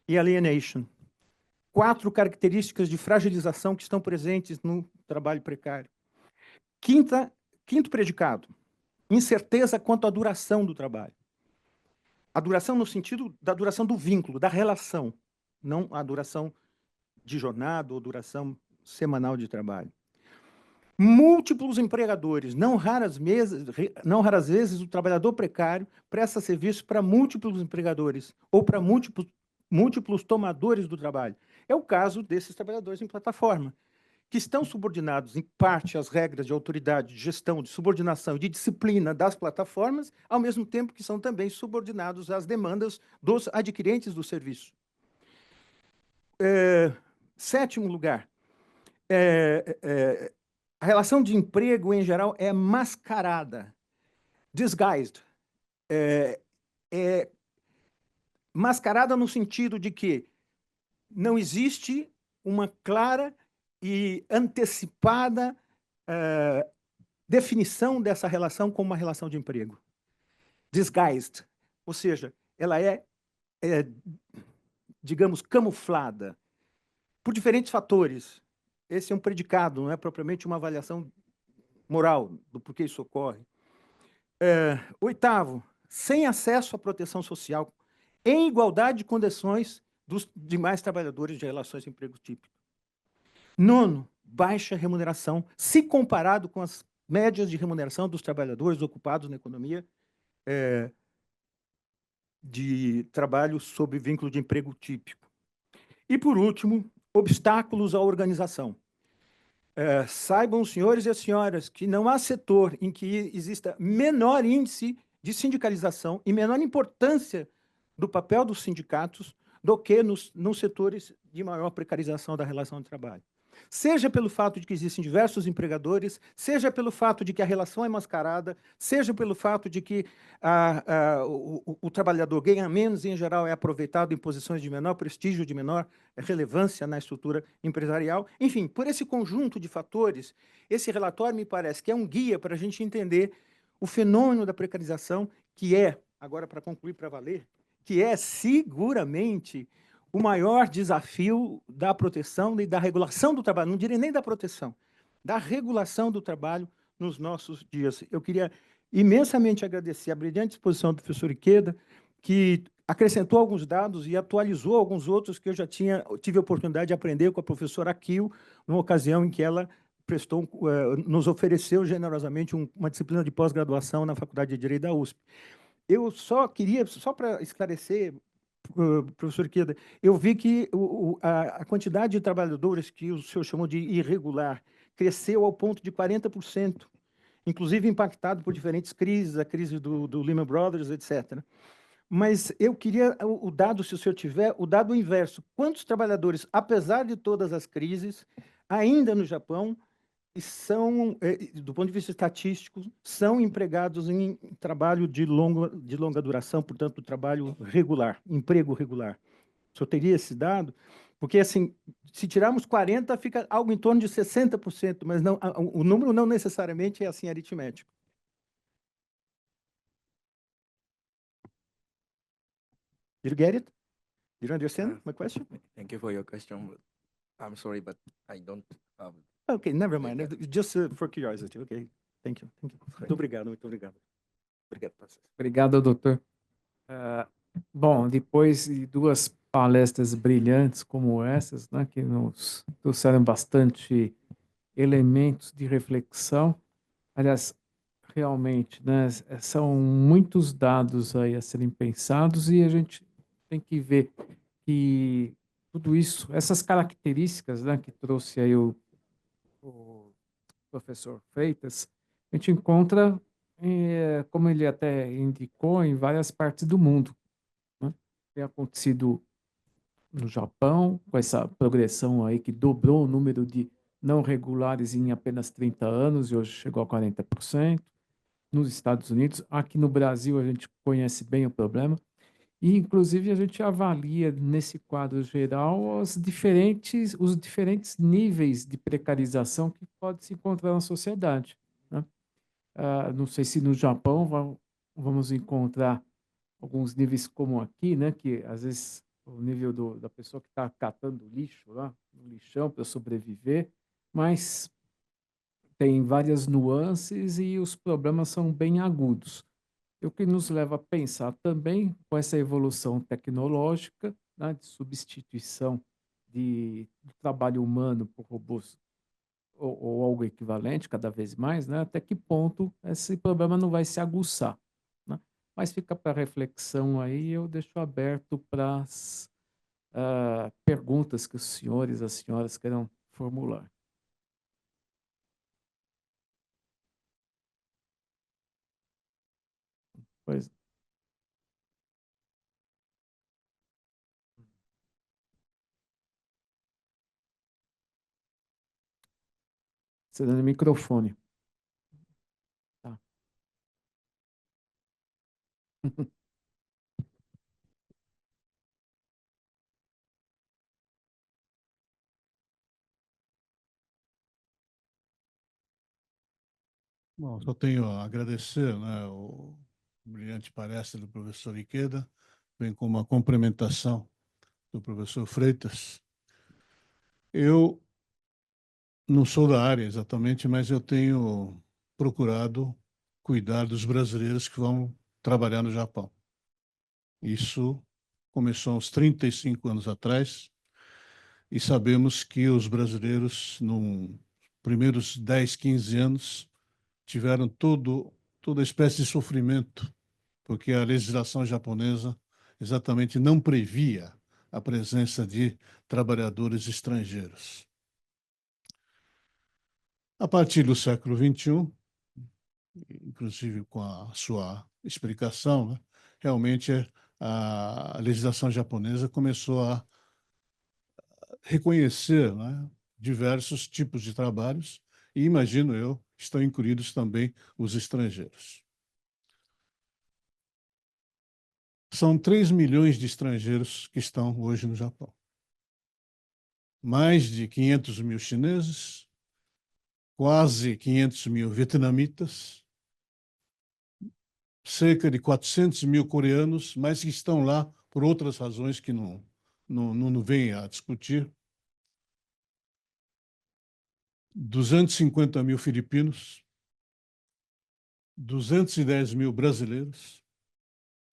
e alienation. 4 características de fragilização que estão presentes no trabalho precário. Quinto predicado, incerteza quanto à duração do trabalho. A duração no sentido da duração do vínculo, da relação, não a duração de jornada ou duração semanal de trabalho. Múltiplos empregadores, não raras vezes o trabalhador precário presta serviço para múltiplos empregadores ou para múltiplos tomadores do trabalho. É o caso desses trabalhadores em plataforma, que estão subordinados, em parte, às regras de autoridade, de gestão, de subordinação e de disciplina das plataformas, ao mesmo tempo que são também subordinados às demandas dos adquirentes do serviço. Sétimo lugar, a relação de emprego, em geral, é mascarada, disguised. Mascarada no sentido de que não existe uma clara e antecipada definição dessa relação como uma relação de emprego. Disguised, ou seja, ela digamos, camuflada por diferentes fatores. Esse é um predicado, não é propriamente uma avaliação moral do porquê isso ocorre. Oitavo, sem acesso à proteção social, em igualdade de condições dos demais trabalhadores de relações de emprego típico. Nono, baixa remuneração, se comparado com as médias de remuneração dos trabalhadores ocupados na economia de trabalho sob vínculo de emprego típico. E, por último, obstáculos à organização. Saibam os senhores e as senhoras que não há setor em que exista menor índice de sindicalização e menor importância do papel dos sindicatos do que nos setores de maior precarização da relação de trabalho. Seja pelo fato de que existem diversos empregadores, seja pelo fato de que a relação é mascarada, seja pelo fato de que o trabalhador ganha menos e, em geral, é aproveitado em posições de menor prestígio, de menor relevância na estrutura empresarial. Enfim, por esse conjunto de fatores, esse relatório me parece que é um guia para a gente entender o fenômeno da precarização, que é, agora para concluir para valer, que é seguramente o maior desafio da proteção e da regulação do trabalho, não direi nem da proteção, da regulação do trabalho nos nossos dias. Eu queria imensamente agradecer a brilhante exposição do professor Ikeda, que acrescentou alguns dados e atualizou alguns outros que eu já tive a oportunidade de aprender com a professora Akio, numa ocasião em que ela nos ofereceu generosamente uma disciplina de pós-graduação na Faculdade de Direito da USP. Eu só queria, só para esclarecer, professor Ikeda, eu vi que a quantidade de trabalhadores que o senhor chamou de irregular cresceu ao ponto de 40%, inclusive impactado por diferentes crises, a crise do Lehman Brothers, etc. Mas eu queria o dado, se o senhor tiver, o dado inverso. Quantos trabalhadores, apesar de todas as crises, ainda no Japão, são, do ponto de vista estatístico, são empregados em trabalho de longa duração, portanto, trabalho regular, emprego regular. O senhor teria esse dado? Porque, assim, se tirarmos 40, fica algo em torno de 60%, mas não, o número não necessariamente é assim aritmético. Did you get it? Did you understand my question? Thank you for your question, but I'm sorry, but I don't have... Okay, never mind. Just for curiosity, okay? Thank you. Muito obrigado, muito obrigado. Obrigado, professor. Obrigado, doutor. Bom, depois de duas palestras brilhantes como essas, né, que nos trouxeram bastante elementos de reflexão, aliás, realmente, né, são muitos dados aí a serem pensados e a gente tem que ver que tudo isso, essas características, né, que trouxe aí o professor Freitas, a gente encontra, como ele até indicou, em várias partes do mundo, né? Tem acontecido no Japão, com essa progressão aí que dobrou o número de não regulares em apenas 30 anos e hoje chegou a 40%. Nos Estados Unidos, aqui no Brasil a gente conhece bem o problema e, inclusive, a gente avalia nesse quadro geral os diferentes níveis de precarização que pode se encontrar na sociedade, né? Não sei se no Japão vamos encontrar alguns níveis como aqui, né? Que às vezes o nível da pessoa que está catando lixo lá, no lixão para sobreviver, mas tem várias nuances e os problemas são bem agudos. O que nos leva a pensar também com essa evolução tecnológica, né, de substituição do trabalho humano por robôs ou algo equivalente cada vez mais, né, até que ponto esse problema não vai se aguçar, né? Mas fica para reflexão aí, eu deixo aberto para as perguntas que os senhores, as senhoras queiram formular. Pois, você dando microfone. Tá. Bom, só tenho a agradecer, né, o brilhante palestra do professor Ikeda, bem como a complementação do professor Freitas. Eu não sou da área exatamente, mas eu tenho procurado cuidar dos brasileiros que vão trabalhar no Japão. Isso começou há uns 35 anos atrás, e sabemos que os brasileiros, nos primeiros 10, 15 anos, tiveram toda espécie de sofrimento, porque a legislação japonesa exatamente não previa a presença de trabalhadores estrangeiros. A partir do século XXI, inclusive com a sua explicação, né, realmente a legislação japonesa começou a reconhecer, né, diversos tipos de trabalhos, e imagino eu, estão incluídos também os estrangeiros. São 3 milhões de estrangeiros que estão hoje no Japão. Mais de 500 mil chineses, quase 500 mil vietnamitas, cerca de 400 mil coreanos, mas que estão lá por outras razões que não vem a discutir. 250 mil filipinos, 210 mil brasileiros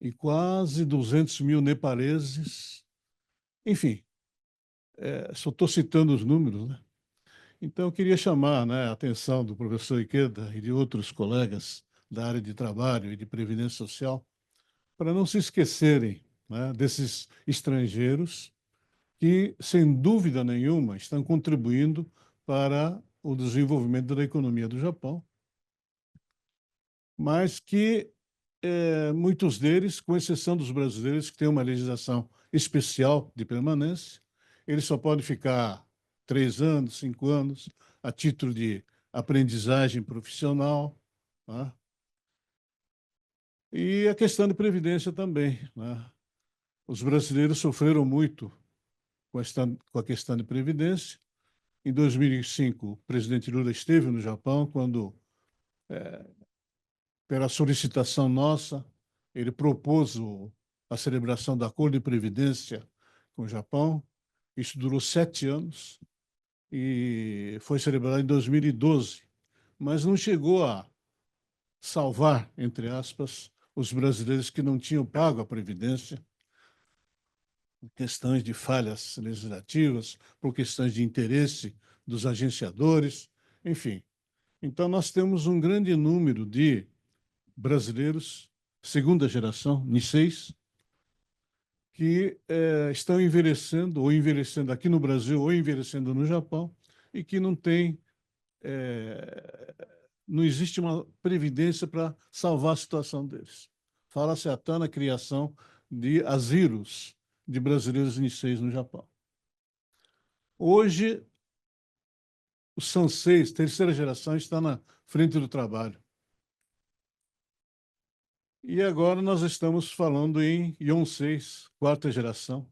e quase 200 mil nepaleses. Enfim, só estou citando os números, né? Então, eu queria chamar, né, a atenção do professor Ikeda e de outros colegas da área de trabalho e de previdência social para não se esquecerem, né, desses estrangeiros que, sem dúvida nenhuma, estão contribuindo para o desenvolvimento da economia do Japão, mas que muitos deles, com exceção dos brasileiros, que têm uma legislação especial de permanência, eles só podem ficar 3 anos, 5 anos, a título de aprendizagem profissional, né? E a questão de previdência também, né? Os brasileiros sofreram muito com a questão de previdência. Em 2005, o presidente Lula esteve no Japão quando, pela solicitação nossa, ele propôs a celebração do Acordo de Previdência com o Japão. Isso durou 7 anos e foi celebrado em 2012, mas não chegou a salvar, entre aspas, os brasileiros que não tinham pago a Previdência, por questões de falhas legislativas, por questões de interesse dos agenciadores, enfim. Então, nós temos um grande número de brasileiros, segunda geração, Niseis, que estão envelhecendo, ou envelhecendo aqui no Brasil, ou envelhecendo no Japão, e que não existe uma previdência para salvar a situação deles. Fala-se até na criação de asilos de brasileiros Niseis no Japão. Hoje, o Sansei, terceira geração, está na frente do trabalho. E agora nós estamos falando em Yonseis, quarta geração,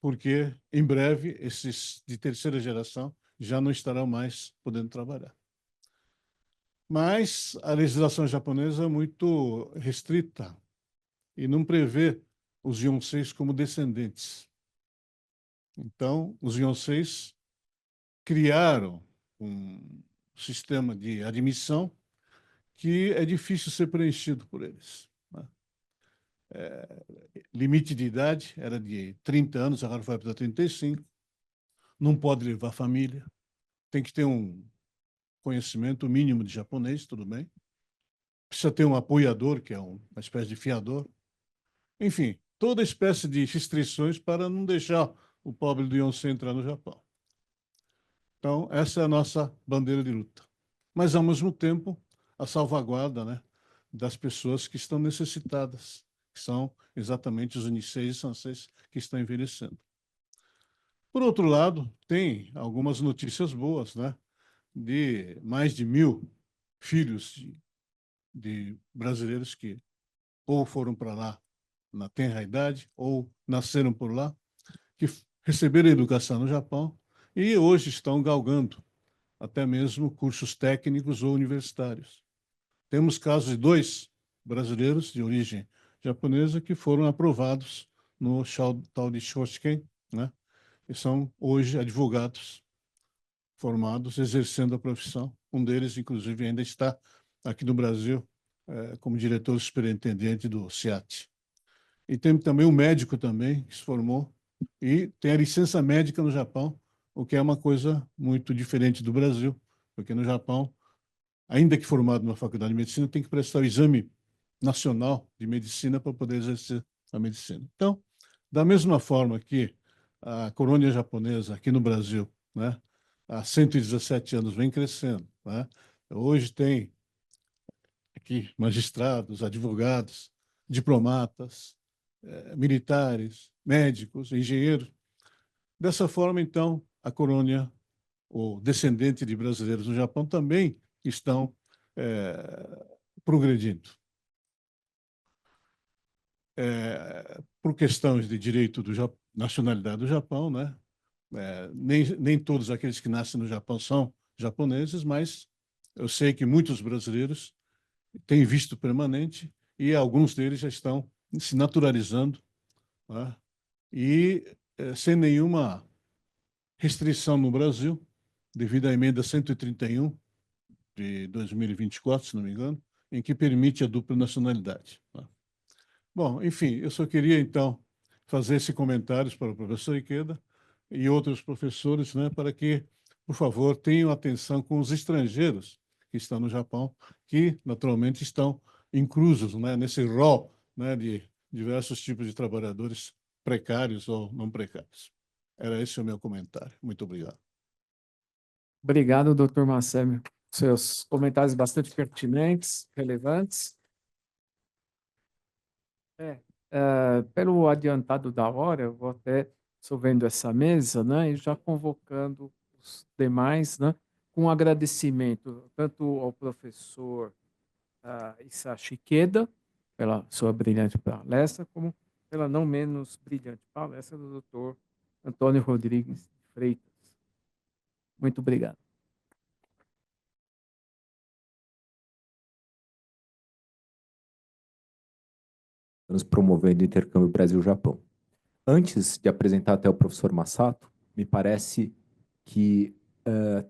porque em breve esses de terceira geração já não estarão mais podendo trabalhar. Mas a legislação japonesa é muito restrita e não prevê os Yonseis como descendentes. Então, os Yonseis criaram um sistema de admissão que é difícil ser preenchido por eles, né? Limite de idade era de 30 anos, agora vai para 35. Não pode levar família. Tem que ter um conhecimento mínimo de japonês, tudo bem. Precisa ter um apoiador, que é uma espécie de fiador. Enfim, toda espécie de restrições para não deixar o pobre do Yonsei entrar no Japão. Então, essa é a nossa bandeira de luta. Mas, ao mesmo tempo, a salvaguarda, né, das pessoas que estão necessitadas, que são exatamente os Niseis e Sanseis que estão envelhecendo. Por outro lado, tem algumas notícias boas, né, de mais de 1.000 filhos de brasileiros que ou foram para lá na tenra idade ou nasceram por lá, que receberam educação no Japão e hoje estão galgando até mesmo cursos técnicos ou universitários. Temos casos de 2 brasileiros de origem japonesa que foram aprovados no tal de Shoshiken, né? E são hoje advogados formados, exercendo a profissão. Um deles, inclusive, ainda está aqui no Brasil como diretor superintendente do SEAT. E tem também um médico também que se formou e tem a licença médica no Japão, o que é uma coisa muito diferente do Brasil, porque no Japão, ainda que formado numa faculdade de medicina, tem que prestar o exame nacional de medicina para poder exercer a medicina. Então, da mesma forma que a colônia japonesa aqui no Brasil, né, há 117 anos vem crescendo, né? Hoje tem aqui magistrados, advogados, diplomatas, militares, médicos, engenheiros. Dessa forma, então, a colônia, ou descendente de brasileiros no Japão, também estão progredindo. Por questões de direito da nacionalidade do Japão, né? Nem todos aqueles que nascem no Japão são japoneses, mas eu sei que muitos brasileiros têm visto permanente e alguns deles já estão se naturalizando, né? E sem nenhuma restrição no Brasil, devido à emenda 131 de 2024, se não me engano, em que permite a dupla nacionalidade, né? Bom, enfim, eu só queria, então, fazer esse comentário para o professor Ikeda e outros professores, né, para que, por favor, tenham atenção com os estrangeiros que estão no Japão, que, naturalmente, estão inclusos, né, nesse rol, né, de diversos tipos de trabalhadores precários ou não precários. Era esse o meu comentário. Muito obrigado. Obrigado, doutor Marcelo. Seus comentários bastante pertinentes, relevantes. Pelo adiantado da hora, eu vou até dissolvendo essa mesa, né, e já convocando os demais, né, com agradecimento tanto ao professor Isashi Ikeda, pela sua brilhante palestra, como pela não menos brilhante palestra do doutor Antônio Rodrigues Freitas. Muito obrigado. Estamos promovendo o intercâmbio Brasil-Japão. Antes de apresentar até o professor Masato, me parece que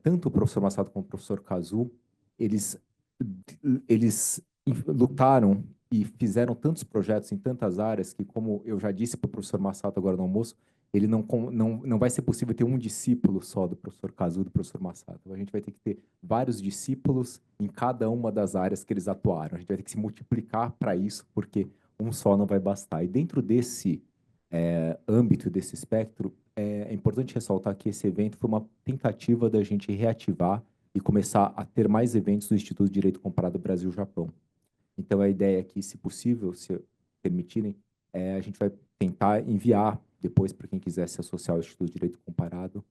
tanto o professor Masato como o professor Kazu, eles lutaram e fizeram tantos projetos em tantas áreas que, como eu já disse para o professor Masato agora no almoço, ele não vai ser possível ter um discípulo só do professor Kazu e do professor Masato. A gente vai ter que ter vários discípulos em cada uma das áreas que eles atuaram. A gente vai ter que se multiplicar para isso, porque um só não vai bastar. E dentro desse âmbito, desse espectro, é importante ressaltar que esse evento foi uma tentativa da gente reativar e começar a ter mais eventos do Instituto de Direito Comparado Brasil-Japão. Então, a ideia é que, se possível, se permitirem, a gente vai tentar enviar depois, para quem quiser se associar ao Instituto de Direito Comparado,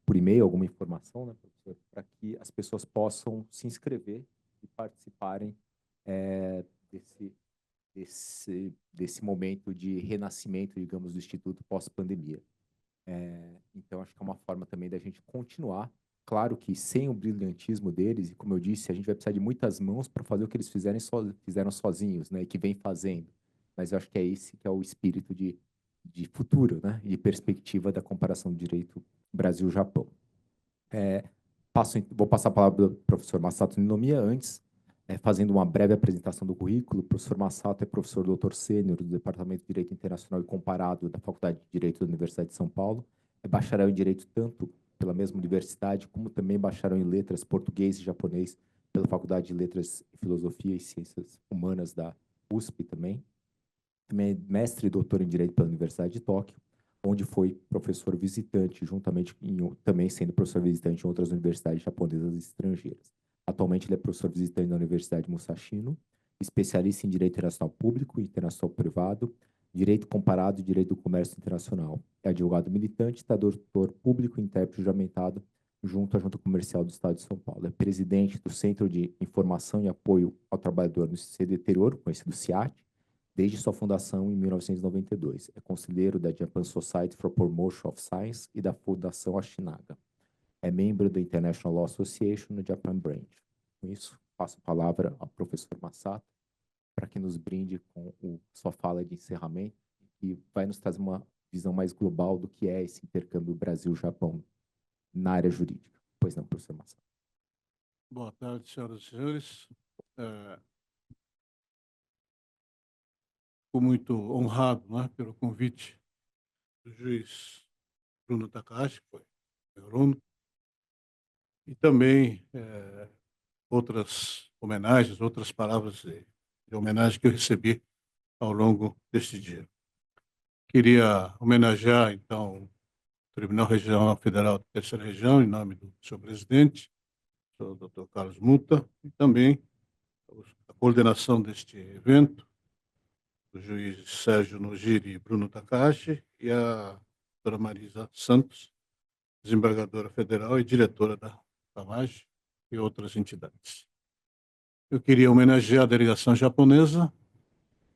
por e-mail, alguma informação, né, professor, para que as pessoas possam se inscrever e participarem desse momento de renascimento, digamos, do Instituto pós-pandemia. Então, acho que é uma forma também da gente continuar. Claro que sem o brilhantismo deles, e como eu disse, a gente vai precisar de muitas mãos para fazer o que eles fizeram sozinhos, né, e que vem fazendo. Mas eu acho que é esse que é o espírito de futuro, né, e perspectiva da comparação do direito Brasil-Japão. Vou passar a palavra para o professor Masato Ninomiya antes, fazendo uma breve apresentação do currículo. O professor Masato é professor doutor sênior do Departamento de Direito Internacional e Comparado da Faculdade de Direito da Universidade de São Paulo. É bacharel em Direito tanto pela mesma universidade, como também bacharel em Letras Português e Japonês pela Faculdade de Letras, Filosofia e Ciências Humanas da USP também. Também é mestre e doutor em Direito pela Universidade de Tóquio, onde foi professor visitante, também sendo professor visitante em outras universidades japonesas e estrangeiras. Atualmente, ele é professor visitante na Universidade Musashino, especialista em Direito Internacional Público e Internacional Privado, Direito Comparado e Direito do Comércio Internacional. É advogado militante, tradutor público e intérprete juramentado junto à Junta Comercial do Estado de São Paulo. É presidente do Centro de Informação e Apoio ao Trabalhador no Exterior, conhecido CIAT, desde sua fundação em 1992. É conselheiro da Japan Society for Promotion of Science e da Fundação Ashinaga. É membro da International Law Association no Japan Branch. Com isso, passo a palavra ao professor Masato para que nos brinde com sua fala de encerramento e vai nos trazer uma visão mais global do que é esse intercâmbio Brasil-Japão na área jurídica. Pois não, professor Masato. Boa tarde, senhoras e senhores. Fico muito honrado, né, pelo convite do juiz Bruno Takahashi, que foi meu aluno, e também outras homenagens, outras palavras de homenagem que eu recebi ao longo deste dia. Queria homenagear, então, o Tribunal Regional Federal da Terceira Região, em nome do seu presidente, o Dr. Carlos Muta, e também a coordenação deste evento, o juiz Sérgio Nogiri e Bruno Takahashi, e a doutora Marisa Santos, desembargadora federal e diretora da FAMAG e outras entidades. Eu queria homenagear a delegação japonesa,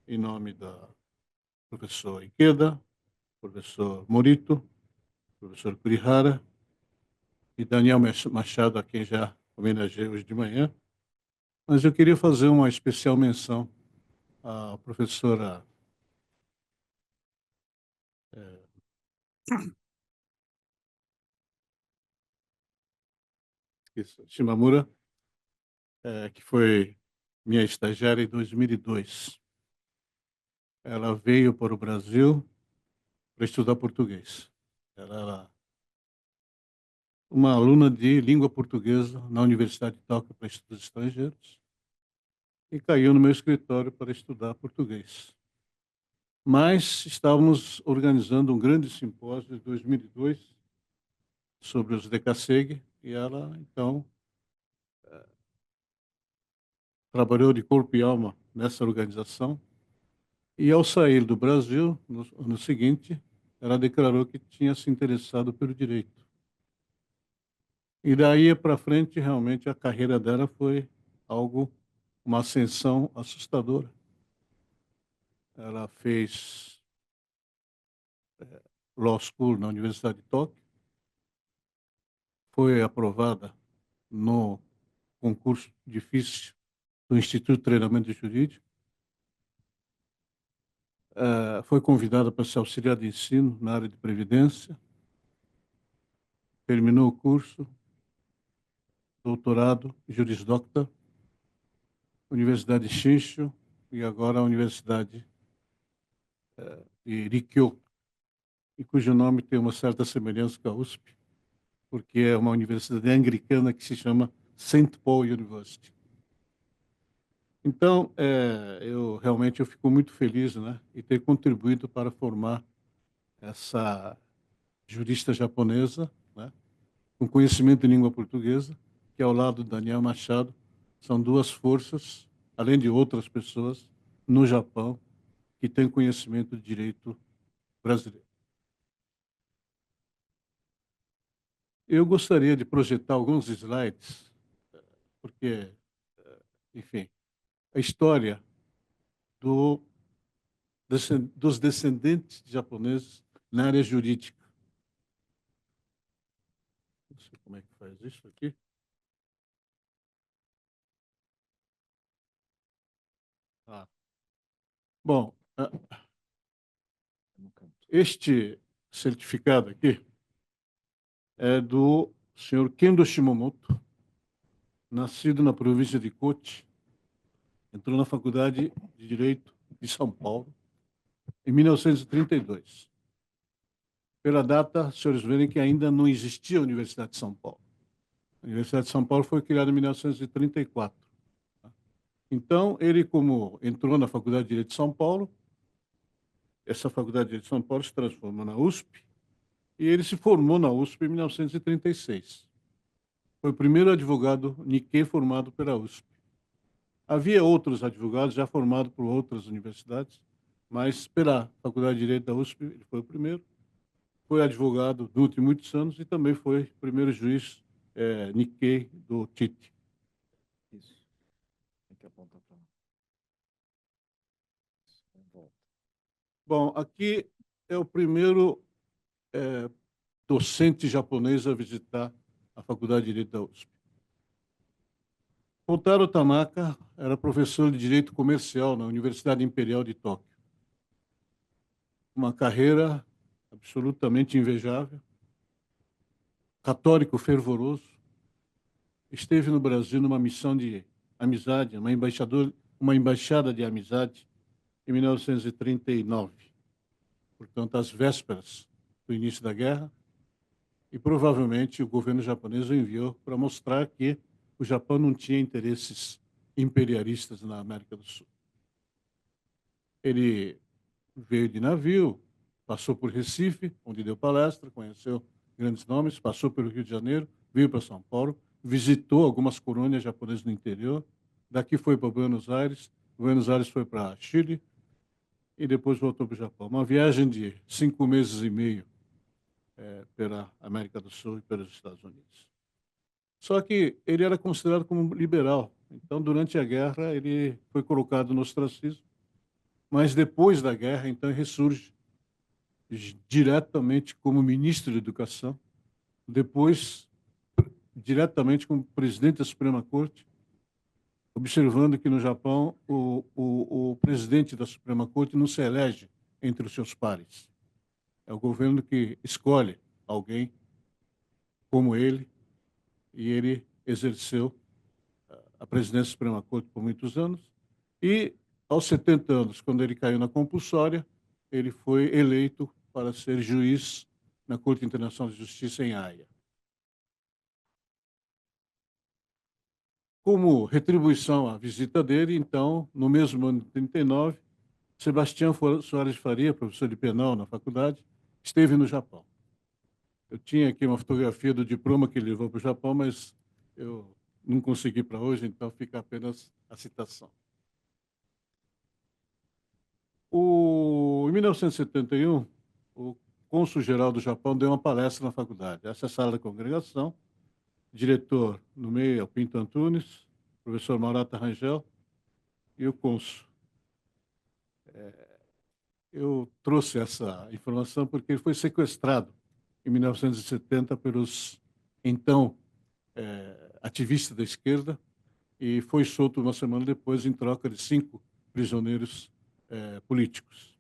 em nome da professor Ikeda, professor Morito, professor Kurihara e Daniel Machado, a quem já homenageei hoje de manhã. Mas eu queria fazer uma especial menção à professora Shimamura, que foi minha estagiária em 2002. Ela veio para o Brasil para estudar português. Ela era uma aluna de língua portuguesa na Universidade de Tóquio para estudos estrangeiros e caiu no meu escritório para estudar português. Mas estávamos organizando um grande simpósio em 2002 sobre os DECASEG e ela, então, trabalhou de corpo e alma nessa organização. E, ao sair do Brasil, no ano seguinte, ela declarou que tinha se interessado pelo direito. E daí para frente, realmente, a carreira dela foi uma ascensão assustadora. Ela fez Law School na Universidade de Tóquio, foi aprovada no concurso difícil do Instituto de Treinamento Jurídico, foi convidada para ser auxiliar de ensino na área de previdência, terminou o curso, doutorado, Juris Doctor, Universidade de Shinshu e agora a Universidade de Rikyo, e cujo nome tem uma certa semelhança com a USP, porque é uma universidade anglicana que se chama St. Paul University. Então, eu realmente fico muito feliz, né, em ter contribuído para formar essa jurista japonesa, né, com conhecimento de língua portuguesa, que ao lado do Daniel Machado são duas forças, além de outras pessoas, no Japão, que têm conhecimento de direito brasileiro. Eu gostaria de projetar alguns slides, porque, enfim, a história dos descendentes japoneses na área jurídica. Não sei como é que faz isso aqui. Bom, este certificado aqui é do o senhor Kendo Shimomoto, nascido na província de Kochi, entrou na Faculdade de Direito de São Paulo em 1932. Pela data, os senhores verem que ainda não existia a Universidade de São Paulo. A Universidade de São Paulo foi criada em 1934. Então, ele, como entrou na Faculdade de Direito de São Paulo, essa Faculdade de Direito de São Paulo se transformou na USP, e ele se formou na USP em 1936. Foi o primeiro advogado Nikkei formado pela USP. Havia outros advogados já formados por outras universidades, mas pela Faculdade de Direito da USP ele foi o primeiro. Foi advogado durante muitos anos e também foi o primeiro juiz Nikkei do TIT. Isso. Tem que apontar para lá. Bom, aqui é o primeiro docente japonês a visitar a Faculdade de Direito da USP. Kotaro Tanaka era professor de Direito Comercial na Universidade Imperial de Tóquio. Uma carreira absolutamente invejável, católico fervoroso. Esteve no Brasil numa missão de amizade, uma embaixada de amizade em 1939. Portanto, às vésperas do início da guerra, e provavelmente o governo japonês o enviou para mostrar que o Japão não tinha interesses imperialistas na América do Sul. Ele veio de navio, passou por Recife, onde deu palestra, conheceu grandes nomes, passou pelo Rio de Janeiro, veio para São Paulo, visitou algumas colônias japonesas no interior, daqui foi para Buenos Aires foi para Chile e depois voltou para o Japão. Uma viagem de 5 meses e meio pela América do Sul e pelos Estados Unidos. Só que ele era considerado como liberal. Então, durante a guerra, ele foi colocado no ostracismo. Mas depois da guerra, então, ressurge diretamente como ministro da Educação, depois diretamente como presidente da Suprema Corte, observando que no Japão o presidente da Suprema Corte não se elege entre os seus pares. É o governo que escolhe alguém como ele, e ele exerceu a presidência da Suprema Corte por muitos anos, e aos 70 anos, quando ele caiu na compulsória, ele foi eleito para ser juiz na Corte Internacional de Justiça em Haia. Como retribuição à visita dele, então, no mesmo ano de 39, Sebastião Soares Faria, professor de penal na faculdade, esteve no Japão. Eu tinha aqui uma fotografia do diploma que ele levou para o Japão, mas eu não consegui para hoje, então fica apenas a citação. Em 1971, o cônsul-geral do Japão deu uma palestra na faculdade. Essa é a sala da congregação, diretor no meio é o Pinto Antunes, professor Maurata Rangel e o cônsul. Eu trouxe essa informação porque ele foi sequestrado em 1970 pelos, então, ativistas da esquerda, e foi solto uma semana depois em troca de 5 prisioneiros políticos.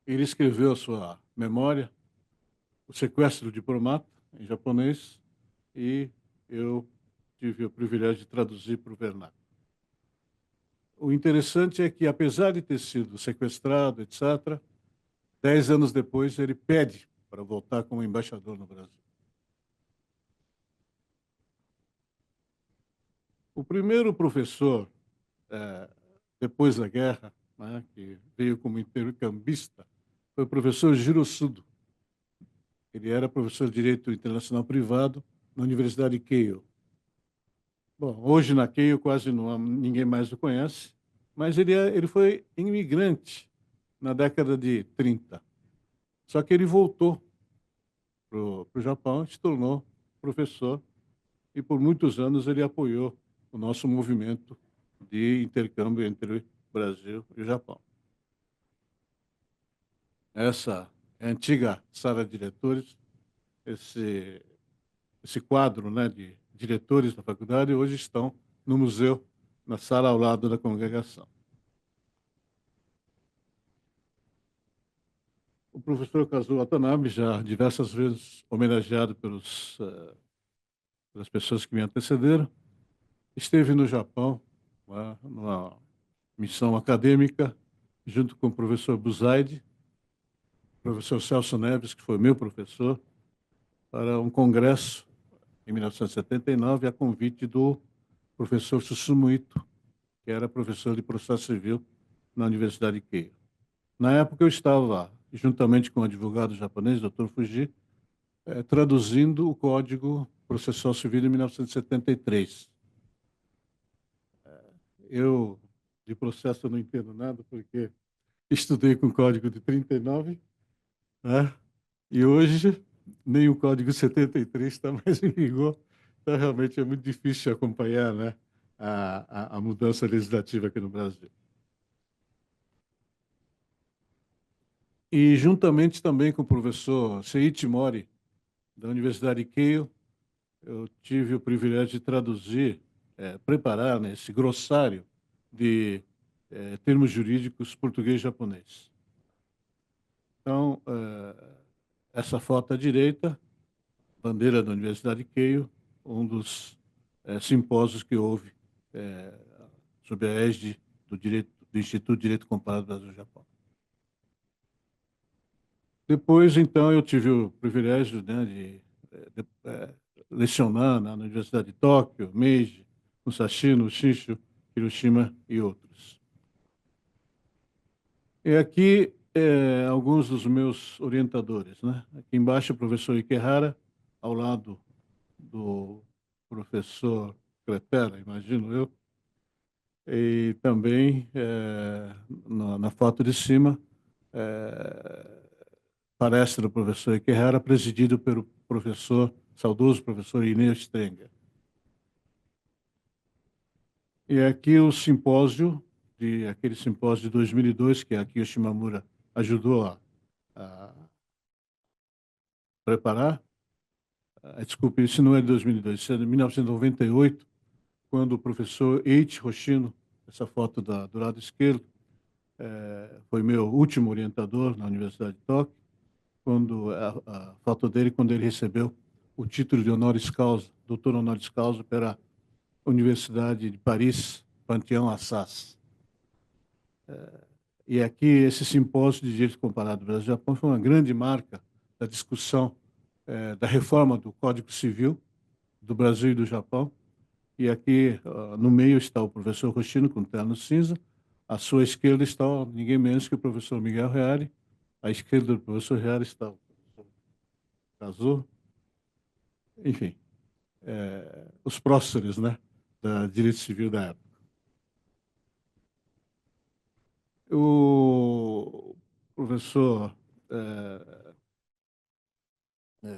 Ele escreveu a sua memória, O Sequestro do Diplomata, em japonês, e eu tive o privilégio de traduzir para o vernáculo. O interessante é que, apesar de ter sido sequestrado, etc., 10 anos depois ele pede para voltar como embaixador no Brasil. O primeiro professor, depois da guerra, né, que veio como intercambista, foi o professor Jiro Sudo. Ele era professor de Direito Internacional Privado na Universidade de Keio. Bom, hoje na Keio quase ninguém mais o conhece, mas ele foi imigrante na década de 30. Só que ele voltou para o Japão, se tornou professor, e por muitos anos ele apoiou o nosso movimento de intercâmbio entre o Brasil e o Japão. Essa é a antiga sala de diretores, esse quadro, né, de diretores da faculdade hoje estão no museu, na sala ao lado da congregação. O professor Kazuo Watanabe, já diversas vezes homenageado pelas pessoas que me antecederam, esteve no Japão, né, numa missão acadêmica, junto com o professor Buzaide, professor Celso Neves, que foi meu professor, para um congresso em 1979, a convite do professor Susumu Ito, que era professor de processo civil na Universidade de Keio. Na época, eu estava, juntamente com o advogado japonês, Dr. Fuji, traduzindo o Código Processual Civil de 1973. Eu, de processo, não entendo nada, porque estudei com o Código de 39, né? E hoje nem o Código 73 está mais em vigor. Então, realmente, é muito difícil acompanhar, né, a mudança legislativa aqui no Brasil. E, juntamente também com o professor Seiichi Mori, da Universidade de Keio, eu tive o privilégio de traduzir, preparar, né, esse glossário de termos jurídicos português e japonês. Então, essa foto à direita, bandeira da Universidade de Keio, um dos simpósios que houve sob a égide do Instituto de Direito Comparado Brasil-Japão. Depois, então, eu tive o privilégio, né, de lecionar na Universidade de Tóquio, Meiji, Musashino, Shinshu, Hiroshima e outros. E aqui alguns dos meus orientadores, né? Aqui embaixo o professor Ikehara, ao lado do professor Cretera, imagino eu, e também na foto de cima, palestra do professor Ikehara, presidido pelo saudoso professor Inês Strenger. E aqui o simpósio, aquele simpósio de 2002, que a Akio Shimamura ajudou a preparar. Desculpe, isso não é de 2002, isso é de 1998, quando o professor Eiichi Hoshino, essa foto do lado esquerdo, foi meu último orientador na Universidade de Tóquio, quando a foto dele, quando ele recebeu o título de honoris causa, doutor honoris causa, pela Universidade de Paris, Panthéon-Assas. E aqui, esse simpósio de direito comparado Brasil-Japão foi uma grande marca da discussão da reforma do Código Civil do Brasil e do Japão. E aqui, no meio, está o professor Hoshino, com terno cinza. À sua esquerda está ninguém menos que o professor Miguel Reale. À esquerda do professor Reale está o professor Kazuo. Enfim, os próceres, né, da direito civil da época. O professor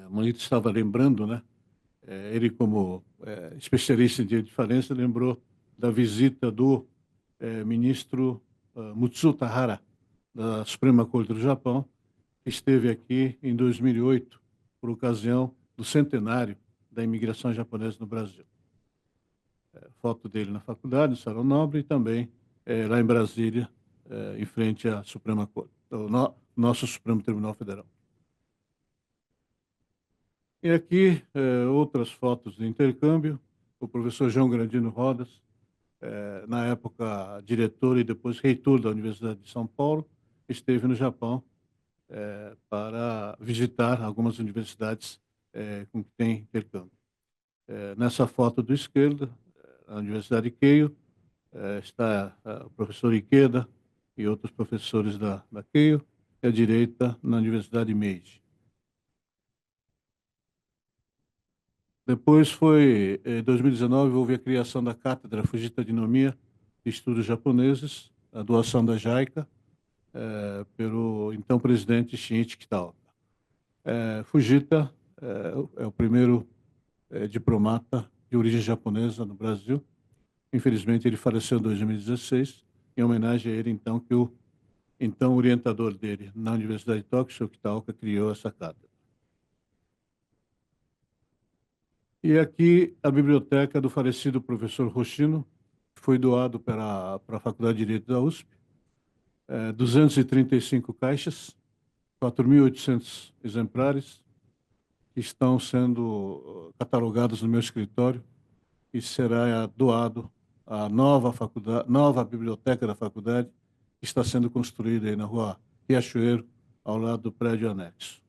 Monito estava lembrando, né? Ele, como especialista em direito de falência, lembrou da visita do ministro Mutsuta Hara, da Suprema Corte do Japão, que esteve aqui em 2008, por ocasião do centenário da imigração japonesa no Brasil. Foto dele na faculdade, no Salão Nobre, e também lá em Brasília, em frente à Suprema Corte, nosso Supremo Tribunal Federal. E aqui outras fotos de intercâmbio, o professor João Grandino Rodas, na época diretor e depois reitor da Universidade de São Paulo, esteve no Japão para visitar algumas universidades com que tem intercâmbio. Nessa foto do esquerdo, a Universidade de Keio, está o professor Ikeda e outros professores da Keio, e à direita, na Universidade Meiji. Depois em 2019, houve a criação da Cátedra Fujita Dinomiya de Estudos Japoneses, a doação da JAICA, pelo então presidente Shinichi Kitaoka. Fujita é o primeiro diplomata de origem japonesa no Brasil. Infelizmente, ele faleceu em 2016, em homenagem a ele, então, que o então orientador dele na Universidade de Tóquio, Shio Kitaoka, criou essa cátedra. E aqui a biblioteca do falecido professor Hoshino, que foi doado para a Faculdade de Direito da USP, 235 caixas, 4.800 exemplares que estão sendo catalogados no meu escritório e será doado à nova biblioteca da faculdade, que está sendo construída aí na rua Riachuelo, ao lado do prédio anexo.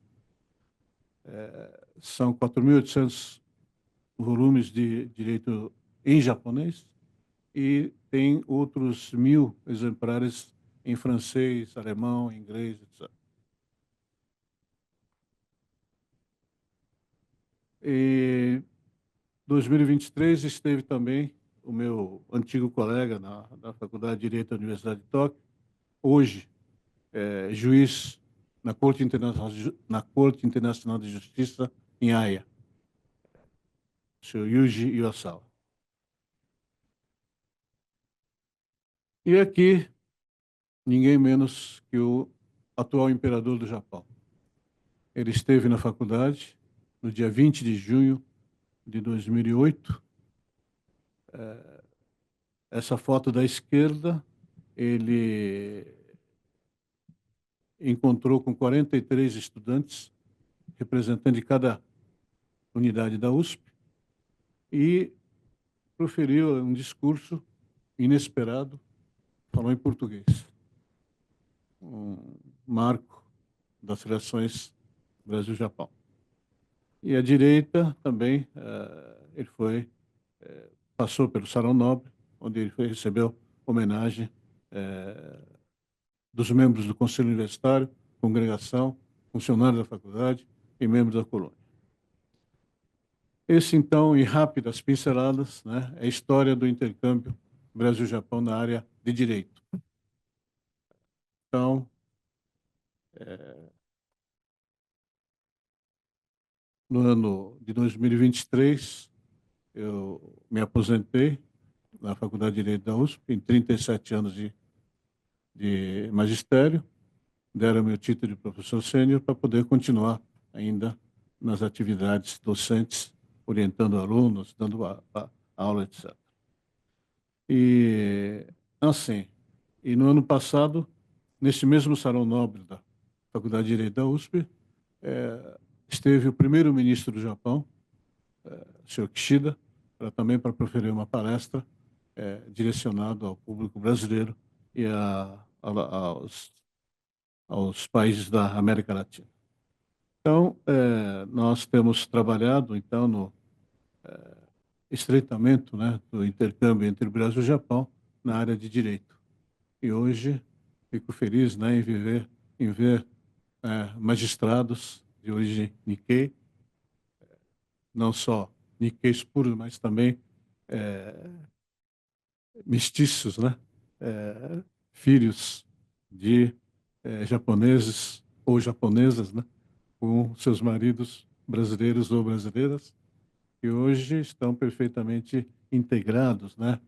São 4.800 volumes de direito em japonês e tem outros 1.000 exemplares em francês, alemão, inglês, etc. Em 2023 esteve também o meu antigo colega da Faculdade de Direito da Universidade de Tóquio, hoje juiz na Corte Internacional de Justiça em Haia, o senhor Yuji Iwasawa. E aqui, ninguém menos que o atual imperador do Japão. Ele esteve na faculdade no dia 20 de junho de 2008. Essa foto da esquerda, ele encontrou com 43 estudantes, representando de cada unidade da USP, e proferiu um discurso inesperado, falou em português. Um marco das relações Brasil-Japão. E à direita também, ele passou pelo Salão Nobre, onde ele recebeu homenagem dos membros do Conselho Universitário, congregação, funcionários da faculdade e membros da colônia. Esse, então, em rápidas pinceladas, né, é a história do intercâmbio Brasil-Japão na área de direito. Então, no ano de 2023, eu me aposentei na Faculdade de Direito da USP, em 37 anos de magistério, deram meu título de professor sênior para poder continuar ainda nas atividades docentes, orientando alunos, dando aula, etc. E, assim, no ano passado, neste mesmo Salão Nobre da Faculdade de Direito da USP, esteve o primeiro-ministro do Japão, o senhor Kishida, também para proferir uma palestra direcionada ao público brasileiro e aos países da América Latina. Então, nós temos trabalhado, então, no estreitamento, né, do intercâmbio entre o Brasil e o Japão na área de direito. E hoje fico feliz, né, em ver magistrados de origem Nikkei, não só Nikkeis puros, mas também mestiços, né, filhos de japoneses ou japonesas, né, com seus maridos brasileiros ou brasileiras, que hoje estão perfeitamente integrados, né,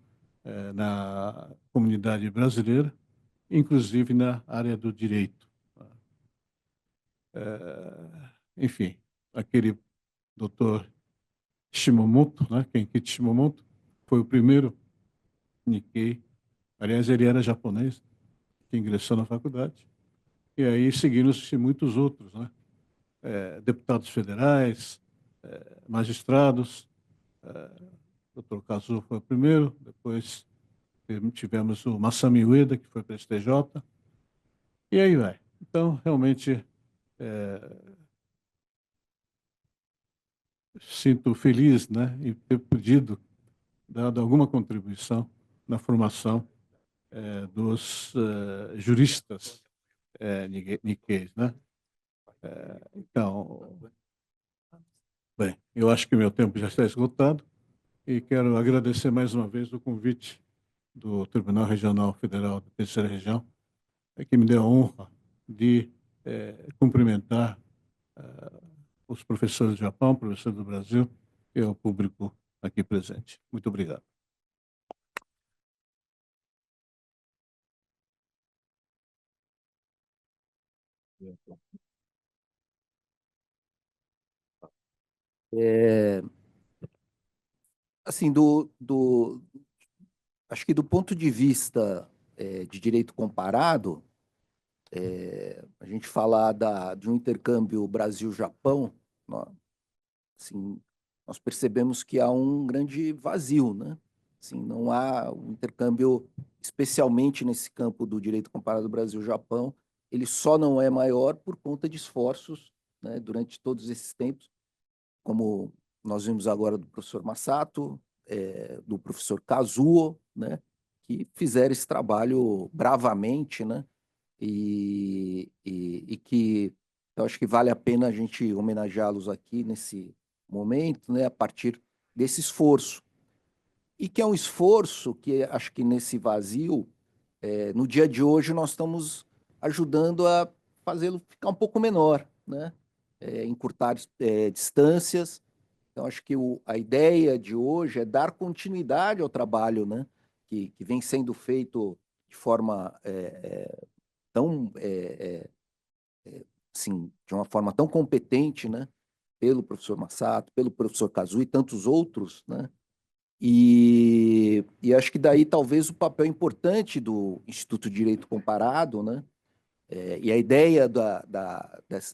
na comunidade brasileira, inclusive na área do direito. Enfim, aquele doutor Shimomoto, né, Kenkichi Shimomoto, foi o primeiro Nikkei. Aliás, ele era japonês, que ingressou na faculdade. E aí seguiram-se muitos outros, né? Deputados federais, magistrados. Dr. Kazuo foi o primeiro, depois tivemos o Masami Ueda, que foi para a STJ, e aí vai. Então, realmente, sinto feliz, né, em ter podido dar alguma contribuição na formação dos juristas Nikkeis, né? Então, bem, eu acho que meu tempo já está esgotado e quero agradecer mais uma vez o convite do Tribunal Regional Federal da Terceira Região, que me deu a honra de cumprimentar os professores do Japão, professores do Brasil e o público aqui presente. Muito obrigado. Assim, acho que do ponto de vista de direito comparado, a gente falar de um intercâmbio Brasil-Japão, assim, nós percebemos que há um grande vazio, né? Assim, não há um intercâmbio, especialmente nesse campo do direito comparado Brasil-Japão, ele só não é maior por conta de esforços, né, durante todos esses tempos, como nós vimos agora do professor Masato, do professor Kazuo, né, que fizeram esse trabalho bravamente, né, e que eu acho que vale a pena a gente homenageá-los aqui nesse momento, né, a partir desse esforço. E que é um esforço que acho que nesse vazio, no dia de hoje, nós estamos ajudando a fazê-lo ficar um pouco menor, né? Encurtar distâncias. Então, acho que a ideia de hoje é dar continuidade ao trabalho, né? Que vem sendo feito de forma tão, assim, de uma forma tão competente, né? Pelo professor Masato, pelo professor Kazuo e tantos outros, né? E acho que daí talvez o papel importante do Instituto de Direito Comparado, né? E a ideia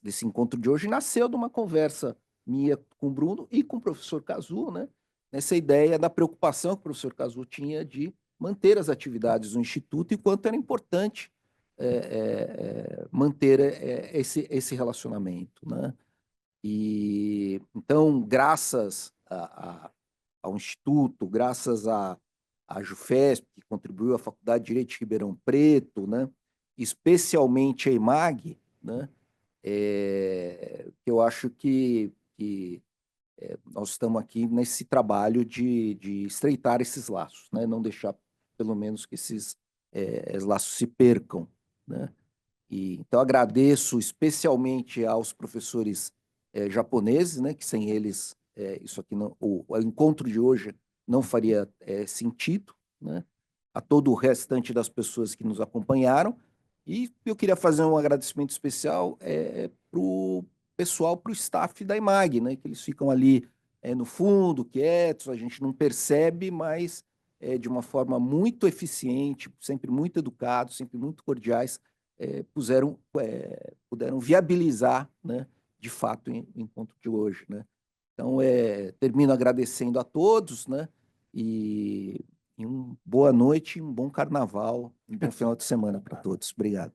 desse encontro de hoje nasceu de uma conversa minha com o Bruno e com o professor Kazuo, né? Nessa ideia da preocupação que o professor Kazuo tinha de manter as atividades do Instituto e quanto era importante manter esse relacionamento, né? E então, graças ao Instituto, graças à JUFESP, que contribuiu à Faculdade de Direito de Ribeirão Preto, né? Especialmente a IMAG, né? Eu acho que nós estamos aqui nesse trabalho de estreitar esses laços, né? Não deixar, pelo menos, que esses laços se percam, né? Então, agradeço especialmente aos professores japoneses, né? Que sem eles, isso aqui não, o encontro de hoje não faria sentido, né? A todo o restante das pessoas que nos acompanharam. E eu queria fazer um agradecimento especial para o pessoal, para o staff da IMAG, né? Que eles ficam ali no fundo, quietos, a gente não percebe, mas de uma forma muito eficiente, sempre muito educados, sempre muito cordiais, puderam viabilizar, né, de fato, o encontro de hoje, né? Então, termino agradecendo a todos, né? E uma boa noite, um bom carnaval, um bom final de semana para todos. Obrigado.